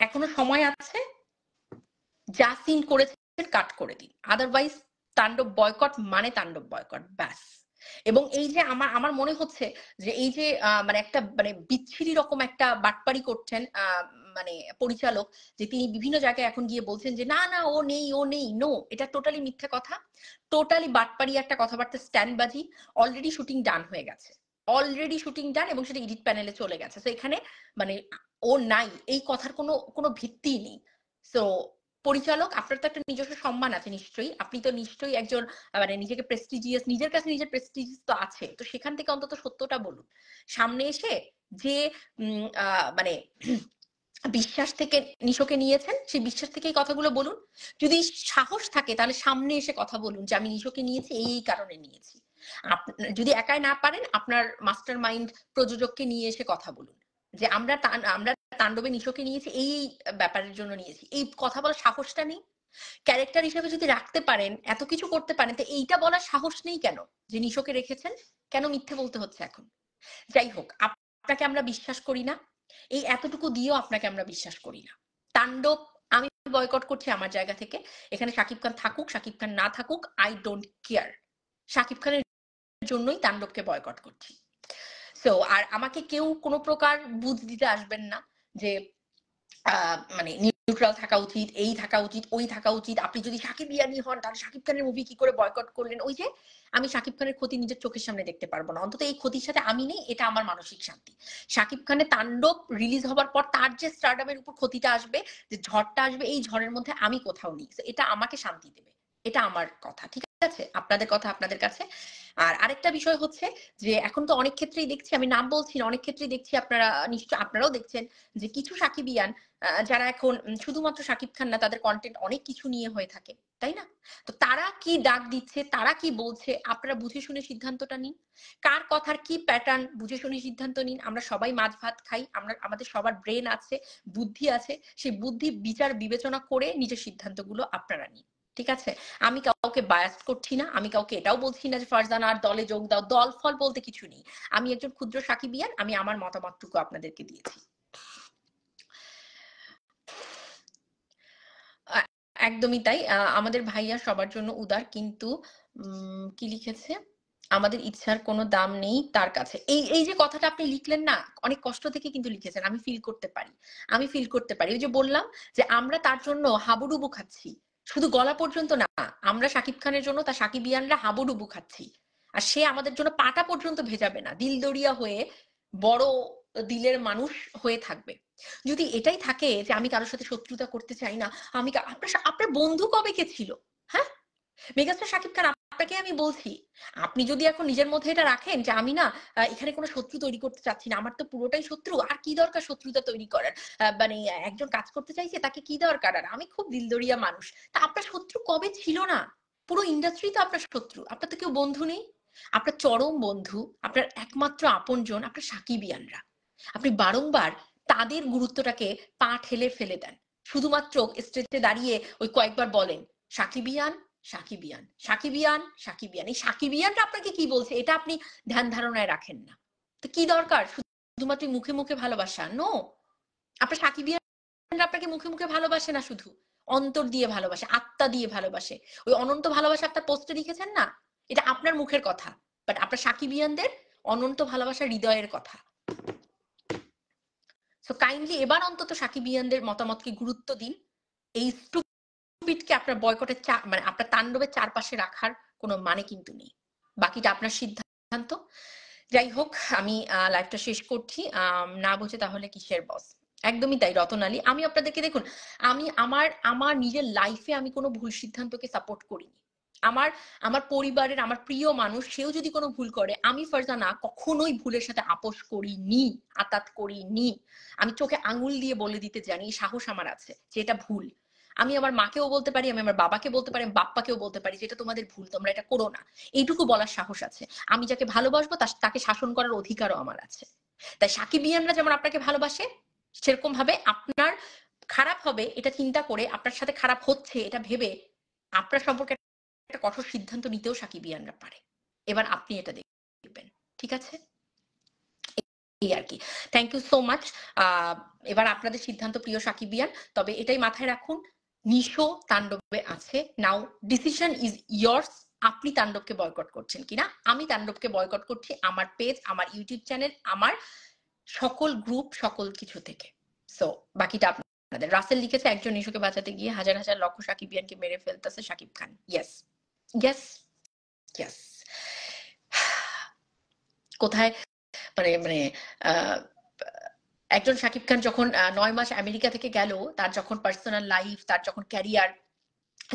এখনো সময় আছে, যা সিন করেছেন কাট করে দিন, আদারওয়াইজ তাণ্ডব বয়কট মানে তাণ্ডব বয়কট, ব্যাস। এবং এই যে আমার মনে হচ্ছে যে এই যে মানে একটা মানে বিচ্ছিরি রকম একটা বাটপারি করছেন মানে পরিচালক, যে তিনি বিভিন্ন জায়গায় এখন গিয়ে বলছেন যে না না ও নেই, নো, এটা টোটালি মিথ্যে কথা, টোটালি বাটপারি একটা কথাবার্তা, স্ট্যান্ডবাজি। অলরেডি শুটিং ডান হয়ে গেছে, অলরেডি শুটিং ডান, এবং সেটা এডিট প্যানেলে চলে গেছে, তো এখানে মানে ও নাই এই কথার কোনো ভিত্তি নেই। সো পরিচালক, আপনার তো একটা নিজস্ব সম্মান আছে নিশ্চয়ই, আপনি তো নিশ্চয়ই একজন মানে নিজেকে প্রেস্টিজিয়াস, নিজের কাছে নিজের প্রেস্টিজিয়াস তো আছে, তো সেখান থেকে অন্তত সত্যটা বলুন সামনে এসে, যে মানে বিশ্বাস থেকে নিশোকে নিয়েছেন, সেই বিশ্বাস থেকে এই কথাগুলো বলুন। যদি সাহস থাকে তাহলে সামনে এসে কথা বলুন যে আমি নিশোকে নিয়েছি এই কারণে নিয়েছি। যদি একাই না পারেন, আপনার মাস্টার মাইন্ড প্রযোজককে নিয়ে এসে কথা বলুন যে আমরা তাণ্ডবে নিশোকে নিয়েছি এই ব্যাপারের জন্য নিয়েছি, এই কথা বলার সাহসটা নেই। ক্যারেক্টার হিসেবে যদি রাখতে পারেন, এত কিছু করতে পারেন, তো এইটা বলার সাহস নেই কেন যে নিশোকে রেখেছেন? কেন মিথ্যে বলতে হচ্ছে এখন? যাই হোক, আপনাকে আমরা বিশ্বাস করি না, এই এতটুকু দিয়েও আপনাকে আমরা বিশ্বাস করি না। তাণ্ডব আমি বয়কট করছি আমার জায়গা থেকে, এখানে শাকিব খান থাকুক, শাকিব খান না থাকুক, আই ডোন্ট কেয়ার, শাকিব খানের জন্যই তাণ্ডবকে বয়কট করছি। সো আর আমাকে কেউ কোনো প্রকার বুঝ দিতে আসবেন না যে মানে নিউট্রাল থাকা উচিত, এই থাকা উচিত, ওই থাকা উচিত, আপনি যদি শাকিব ইয়ানি হন তাহলে শাকিব খানের মুভি কি করে বয়কট করলেন। ওই যে আমি শাকিব খানের ক্ষতি নিজের চোখের সামনে দেখতে পারবো না, অন্তত এই ক্ষতির সাথে আমি নেই, এটা আমার মানসিক শান্তি। শাকিব খানের তাণ্ডব রিলিজ হবার পর তার যে স্টারডামের উপর ক্ষতিটা আসবে, যে ঝড়টা আসবে, এই ঝড়ের মধ্যে আমি কোথাও নেই, এটা আমাকে শান্তি দেবে, এটা আমার কথা, ঠিক আছে? আপনাদের কথা আপনাদের কাছে। আর আরেকটা বিষয় হচ্ছে যে এখন তো অনেক ক্ষেত্রেই দেখছি, আমি নাম বলছি না, অনেক ক্ষেত্রেই দেখছি, আপনারা নিশ্চয় আপনারাও দেখছেন যে কিছু সাকিবিয়ান যারা এখন শুধুমাত্র শাকিব খান না, তাদের কন্টেন্ট অনেক কিছু নিয়ে হয়ে থাকে, তাই না? তো তারা কি ডাক দিচ্ছে, তারা কি বলছে, আপনারা বুঝে শুনে সিদ্ধান্তটা নিন, কার কথার কি প্যাটার্ন বুঝে শুনে সিদ্ধান্ত নিন। আমরা সবাই মাছ ভাত খাই, আমাদের সবার ব্রেন আছে, বুদ্ধি আছে, সেই বুদ্ধি বিচার বিবেচনা করে নিজের সিদ্ধান্তগুলো আপনারা নিন। ঠিক আছে? আমি কাউকে বায়াস করছি না, আমি কাউকে এটাও বলছি না যে ফারজানা আর দলে যোগ দাও, দল ফল বলতে কিছু নেই। আমি একজন ক্ষুদ্র সাকিবিয়ান, আমি আমার মতামতটুকু আপনাদেরকে দিয়েছি। একদমই তাই। আমাদের ভাইয়া সবার জন্য উদার, কিন্তু কি লিখেছে, আমাদের ইচ্ছার কোনো দাম নেই তার কাছে। এই এই যে কথাটা আপনি লিখলেন না, অনেক কষ্ট থেকে কিন্তু লিখেছেন, আমি ফিল করতে পারি, আমি ফিল করতে পারি। ওই যে বললাম যে আমরা তার জন্য হাবুডুবু খাচ্ছি, শুধু গলা পর্যন্ত না, আমরা শাকিব খানের জন্য তার সাকিবিয়ানরা হাবুডুবু খাচ্ছি, আর সে আমাদের জন্য পাটা পর্যন্ত ভেজাবে না, দিল দরিয়া হয়ে বড় দিলের মানুষ হয়ে থাকবে। যদি এটাই থাকে যে আমি কারোর সাথে শত্রুতা করতে চাই না, আমি আপনার বন্ধু কবে কে ছিল? হ্যাঁ, মেগাস্টার শাকিব খান, আপনাকে আমি বলছি, আপনি যদি এখন নিজের মধ্যে এটা রাখেন যে আমি না এখানে কোনো শত্রু তৈরি করতে চাচ্ছি না, আমার তো পুরোটাই শত্রু, আর কি দরকার শত্রুতা তৈরি করার, মানে একজন কাজ করতে চাইছে তাকে কি দরকার, আর আমি খুব দিলদরিয়া মানুষ, তা আপনার শত্রু কবে ছিল না? পুরো ইন্ডাস্ট্রি তো আপনার শত্রু, আপনার তো কেউ বন্ধু নেই। আপনার চরম বন্ধু, আপনার একমাত্র আপনজন আপনার সাকিবিয়ানরা। আপনি বারংবার তাদের গুরুত্বটাকে পা ঠেলে ফেলে দেন, শুধুমাত্র স্টেজে দাঁড়িয়ে ওই কয়েকবার বলেন সাকিবিয়ান, সাকিবিয়ান, সাকিবিয়ান, সাকিবিয়ান। এই সাকিবিয়ানরা আপনাকে কি বলছে এটা আপনি ধ্যান ধারণায় রাখেন না। তো কি দরকার শুধুমাত্র মুখে মুখে ভালোবাসা? নো, আপনার সাকিবিয়ানরা আপনাকে মুখে মুখে ভালোবাসে না, শুধু অন্তর দিয়ে ভালোবাসে, আত্মা দিয়ে ভালোবাসে। ওই অনন্ত ভালোবাসা আপনার পোস্টে লিখেছেন না, এটা আপনার মুখের কথা, বাট আপনার সাকিবিয়ানদের অনন্ত ভালোবাসা হৃদয়ের কথা। সো কাইন্ডলি এবার অন্তত সাকিবিয়ানদের মতামতকে গুরুত্ব দিন। এই স্টুপিডকে আপনার বয়কটের মানে আপনার তাণ্ডবের চারপাশে রাখার কোনো মানে কিন্তু নেই। বাকিটা আপনার সিদ্ধান্ত। যাই হোক, আমি লাইভটা শেষ করছি। না বুঝে তাহলে কিসের বস? একদমই তাই রতনালী। আমি আপনাদেরকে দেখুন, আমি আমার নিজের লাইফে আমি কোনো ভুল সিদ্ধান্তকে সাপোর্ট করিনি। আমার আমার পরিবারের আমার প্রিয় মানুষ সেও যদি কোনো ভুল করে, আমি ফারজানা কখনোই ভুলের সাথে আপোষ করিনি, আতাত করিনি। আমি চোখে আঙুল দিয়ে বলে দিতে জানি, সাহস আমার আছে যে এটা ভুল। আমি আমার মাকেও বলতে পারি, আমি আমার বাবাকে বলতে পারি, আমি বাপ্পাকেও বলতে পারি যে এটা তোমাদের ভুল, তোমরা এটা করো না। এইটুকু বলার সাহস আছে। আমি যাকে ভালোবাসবো তাকে শাসন করার অধিকারও আমার আছে। তাই সাকিবিয়ানরা যেমন আপনাকে ভালোবাসে, সেরকম ভাবে আপনার খারাপ হবে এটা চিন্তা করে, আপনার সাথে খারাপ হচ্ছে এটা ভেবে আপনার সম্পর্কে একটা কঠোর সিদ্ধান্ত নিতেও সাকিবিয়ানরা পারে। এবার আপনি এটা দেখবেন, ঠিক আছে? এই আর কি। Thank you so much. এবার আপনাদের সিদ্ধান্ত প্রিয় সাকিবিয়ান, তবে এটাই মাথায় রাখুন, নিশো তাণ্ডবে আছে। নাও ডিসিশন ইজ ইয়ার্স। আপনি তাণ্ডবকে বয়কট করছেন কিনা? আমি তাণ্ডবকে বয়কট করছি, আমার পেজ, আমার ইউটিউব চ্যানেল, আমার সকল গ্রুপ, সকল কিছু থেকে। সো বাকিটা আপনাদের। রাসেল লিখেছে একজন নিশোকে বাঁচাতে গিয়ে হাজার হাজার লক্ষ সাকিবিয়ানকে মেরে ফেলতেছে Shakib Khan. Yes, yes, yes. কোথায় মানে মানে একজন শাকিব খান যখন 9 মাস আমেরিকা থেকে গেল, তার যখন পার্সোনাল লাইফ, তার যখন ক্যারিয়ার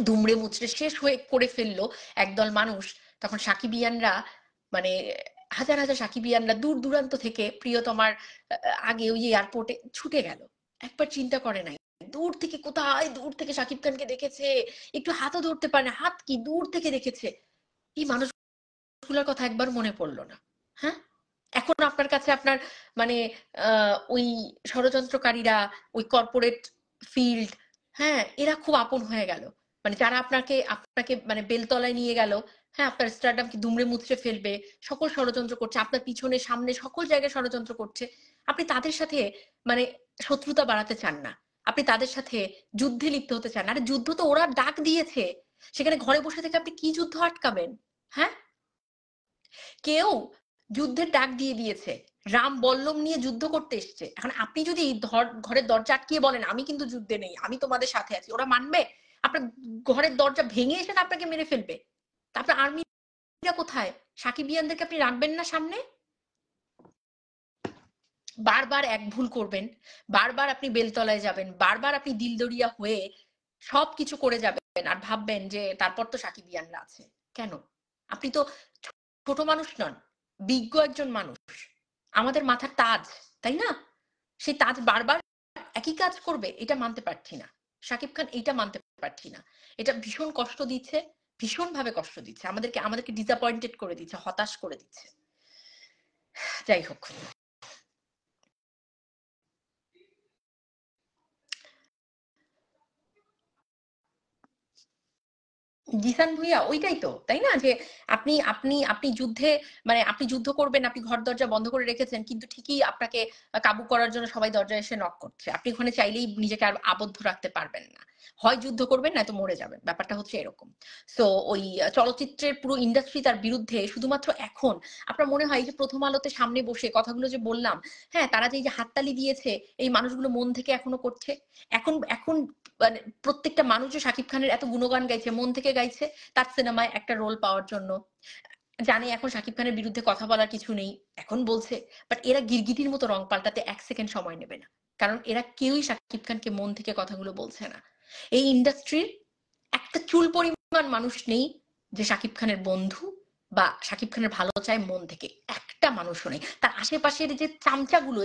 দুমড়ে মুচড়ে শেষ হয়ে করে ফেললো একদল মানুষ, তখন সাকিবিয়ানরা মানে হাজার হাজার সাকিবিয়ানরা দূর দূরান্ত থেকে প্রিয়তমার আগে ওই এয়ারপোর্টে ছুটে গেল। একবার চিন্তা করে নাই দূর থেকে, কোথায় দূর থেকে শাকিব খানকে দেখেছে, একটু হাতও ধরতে পারে না, হাত কি দূর থেকে দেখেছে। এই মানুষগুলোর কথা একবার মনে পড়লো না? হ্যাঁ, এখন আপনার কাছে আপনার মানে ওই ষড়যন্ত্রকারীরা, ওই কর্পোরেট ফিল্ড, হ্যাঁ, এরা খুব আপন হয়ে গেল। মানে যারা আপনাকে আপনাকে মানে বেলতলায় নিয়ে গেল, হ্যাঁ, আপনার স্টারডামকে দুমড়ে মুচড়ে ফেলবে, সকল ষড়যন্ত্র করছে, আপনার পিছনে সামনে সকল জায়গায় ষড়যন্ত্র করছে, আপনি তাদের সাথে মানে শত্রুতা বাড়াতে চান না, আপনি তাদের সাথে যুদ্ধে লিপ্ত হতে চান না। আরে যুদ্ধ তো ওরা ডাক দিয়েছে, সেখানে ঘরে বসে থেকে আপনি কি যুদ্ধ আটকাবেন? হ্যাঁ, কেউ যুদ্ধের ডাক দিয়ে দিয়েছে, রাম বল্লম নিয়ে যুদ্ধ করতে এসছে। এখন আপনি যদি ঘরের দরজা আটকিয়ে বলেন আমি কিন্তু যুদ্ধে নেই, আমি তোমাদের সাথে আছি, ওরা মানবে? আপনার ঘরের দরজা ভেঙে এসে আপনাকে মেরে ফেলবে। তারপর আর্মিরা কোথায়? সাকিবিয়ানদেরকে আপনি রাখবেন না সামনে? বারবার এক ভুল করবেন, বারবার আপনি বেলতলায় যাবেন, বারবার আপনি দিলদরিয়া হয়ে সবকিছু করে যাবেন, আর ভাববেন যে তারপর তো সাকিবিয়ানরা আছে। কেন? আপনি তো ছোট মানুষ নন, বিজ্ঞ একজন মানুষ, আমাদের মাথার তাজ, তাই না? সেই তাজ বারবার একই কাজ করবে, এটা মানতে পারছি না। শাকিব খান এটা মানতে পারছি না। এটা ভীষণ কষ্ট দিচ্ছে, ভীষণ ভাবে কষ্ট দিচ্ছে আমাদেরকে ডিসঅ্যাপয়েন্টেড করে দিচ্ছে, হতাশ করে দিচ্ছে। যাই হোক। জিসান ভুইয়া ওইটাই তো, তাই না? যে আপনি আপনি আপনি যুদ্ধে, মানে আপনি যুদ্ধ করবেন, আপনি ঘর দরজা বন্ধ করে রেখেছেন, কিন্তু ঠিকই আপনাকে কাবু করার জন্য সবাই দরজায় এসে নক করছে। আপনি ওখানে চাইলেই নিজেকে আর আবদ্ধ রাখতে পারবেন না, হয় যুদ্ধ করবেন নয়তো মরে যাবেন। ব্যাপারটা হচ্ছে এরকম। সো ওই চলচ্চিত্রের পুরো ইন্ডাস্ট্রি তার বিরুদ্ধে শুধুমাত্র এখন আপনার মনে হয় এই যে প্রথম আলোতে সামনে বসে কথাগুলো যে বললাম, হ্যাঁ, তারা যে এই যে হাততালি দিয়েছে, এই মানুষগুলো মন থেকে এখনো করছে। এখন এখন মানে প্রত্যেকটা মানুষ যে শাকিব খানের এত গুণগান গাইছে, মন থেকে গাইছে তার সিনেমায় একটা রোল পাওয়ার জন্য। জানে এখন শাকিব খানের বিরুদ্ধে কথা বলার কিছু নেই, এখন বলছে। বাট এরা গিরগিটির মতো রং পাল্টাতে 1 সেকেন্ড সময় নেবে না, কারণ এরা কেউই শাকিব খানকে মন থেকে কথাগুলো বলছে না। এই ইন্ডাস্ট্রির একটা চুল পরিমাণ মানুষ নেই যে শাকিব খানের বন্ধু বা শাকিব খানের ভালো চায় মন থেকে, একটা মানুষও নেই। তার আশেপাশের যে চামচাগুলো,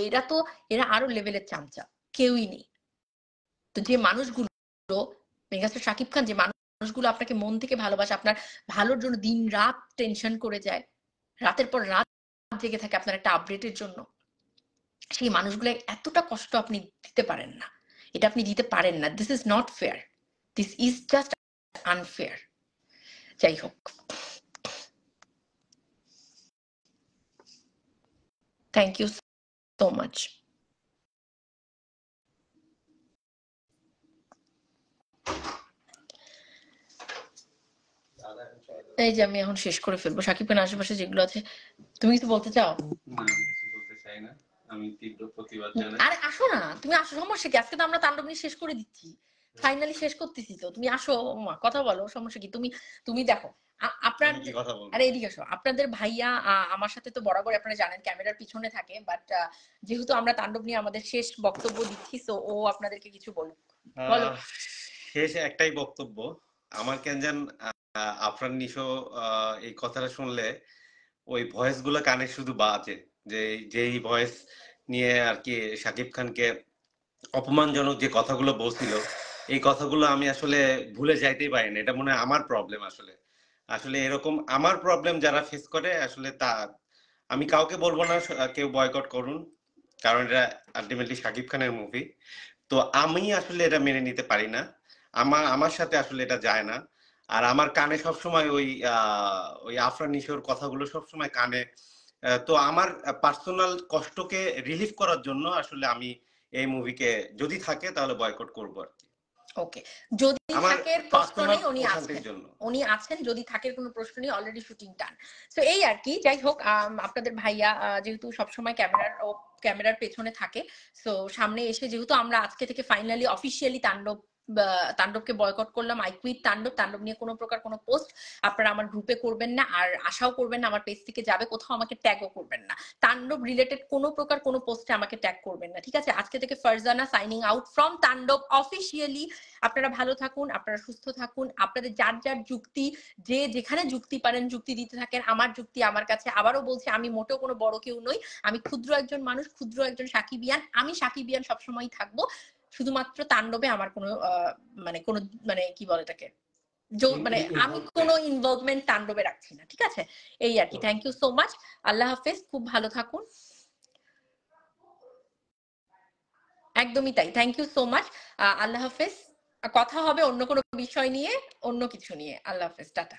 এরা আরো লেভেলের চামচা, কেউই নেই। তো যে মানুষগুলো, মেগাস্টার শাকিব খান, যে মানুষগুলো আপনাকে মন থেকে ভালোবাসে, আপনার ভালোর জন্য দিন রাত টেনশন করে যায়, রাতের পর রাত জেগে থাকে আপনার একটা আপডেটের জন্য, সেই মানুষগুলো এতটা কষ্ট আপনি দিতে পারেন না। এটা আপনি দিতে পারেন না। This is not fair, this is just unfair. যাই হোক, থ্যাংক ইউ সো মাচ। এই যে আমি এখন শেষ করে ফেলবো। শাকিব খানের আশেপাশে যেগুলো আছে, তুমি কিছু বলতে চাও? না, আমি কিছু বলতে চাই না। আমি তীব্র প্রতিবাদ জানাই। আরে আসো না, তুমি আসো, সমস্যা কি? আজকে তো আমরা তাণ্ডব নিয়ে শেষ করে দিচ্ছি, ফাইনালি শেষ করতেছি তো। তুমি আসো, মা, কথা বলো, সমস্যা কি? তুমি তুমি দেখো আপনার, আমি কি কথা বলবো? আরে এদিকে আসো। আপনাদের ভাইয়া আমার সাথে তো বরাবর আপনারা জানেন ক্যামেরার পিছনে থাকে, বাট যেহেতু আমরা তাণ্ডব নিয়ে আমাদের শেষ বক্তব্য দিচ্ছি, তো ও আপনাদেরকে কিছু বলুক, বলো। শেষ একটাই বক্তব্য। আমার কেন জান আফরান নিশো এই কথাটা শুনলে ওই ভয়েস গুলো কানে শুধু বাজে, যে যেই ভয়েস নিয়ে আর কি শাকিব খানকে অপমানজনক যে কথাগুলো বলছিল, এই কথাগুলো আমি আসলে ভুলে যাইতেই পারি না। এটা মনে হয় আমার প্রবলেম। আসলে আসলে এরকম আমার প্রবলেম যারা ফেস করে, আসলে তা আমি কাউকে বলবো না কেউ বয়কট করুন, কারণ এটা আলটিমেটলি শাকিব খানের মুভি। তো আমি আসলে এটা মেনে নিতে পারি না, আমার সাথে আসলে এটা যায় না। আর আমার কানে সবসময় ওই আফরান নিশোর কথাগুলো সবসময় কানে। তো আমার পার্সোনাল কষ্টকে রিলিফ করার জন্য আসলে আমি এই মুভিকে যদি থাকে তাহলে বয়কট করবো আর কি। ওকে, যদি আমার থাকের প্রশ্ন পার্সোনাল নেই, উনি প্রশান্তির আছেন, জন্য। উনি আছেন। যদি থাকের কোনো প্রশ্ন নেই, অলরেডি শুটিং ডান। সো এই আর কি। যাই হোক, আপনাদের ভাইয়া যেহেতু সবসময় ক্যামেরার পেছনে থাকে, সো সামনে এসে যেহেতু আমরা আজকে থেকে ফাইনালি অফিসিয়ালি তাণ্ডবকে বয়কট করলাম, আই কুইট তাণ্ডব। তাণ্ডব নিয়ে কোনো প্রকার কোনো পোস্ট আপনারা আমার গ্রুপে করবেন না, আর আশাও করবেন না। আমার পেজ থেকে যাবে, কোথাও আমাকে ট্যাগও করবেন না। তাণ্ডব রিলেটেড কোনো প্রকার কোনো পোস্টে আমাকে ট্যাগ করবেন না, ঠিক আছে? আজকে থেকে ফারজানা সাইনিং আউট ফ্রম তাণ্ডব অফিসিয়ালি। আপনারা ভালো থাকুন, আপনারা সুস্থ থাকুন, আপনাদের যার যার যুক্তি, যে যেখানে যুক্তি পারেন যুক্তি দিতে থাকেন। আমার যুক্তি আমার কাছে, আবারও বলছি, আমি মোটেও কোনো বড় কেউ নই, আমি ক্ষুদ্র একজন মানুষ, ক্ষুদ্র একজন সাকিবিয়ান। আমি সাকিবিয়ান সবসময় থাকবো, শুধুমাত্র তাণ্ডবে আমার কোনো কোনো কি বলে এটাকে, আমি কোনো ইনভলভমেন্ট তাণ্ডবে রাখছি না, ঠিক আছে? এই আর কি। Thank you so much. আল্লাহ হাফেজ, খুব ভালো থাকুন। একদমই তাই, থ্যাংক ইউ সো মাচ। আল্লাহ হাফেজ। কথা হবে অন্য কোনো বিষয় নিয়ে, অন্য কিছু নিয়ে। আল্লাহ হাফেজ, টাটা।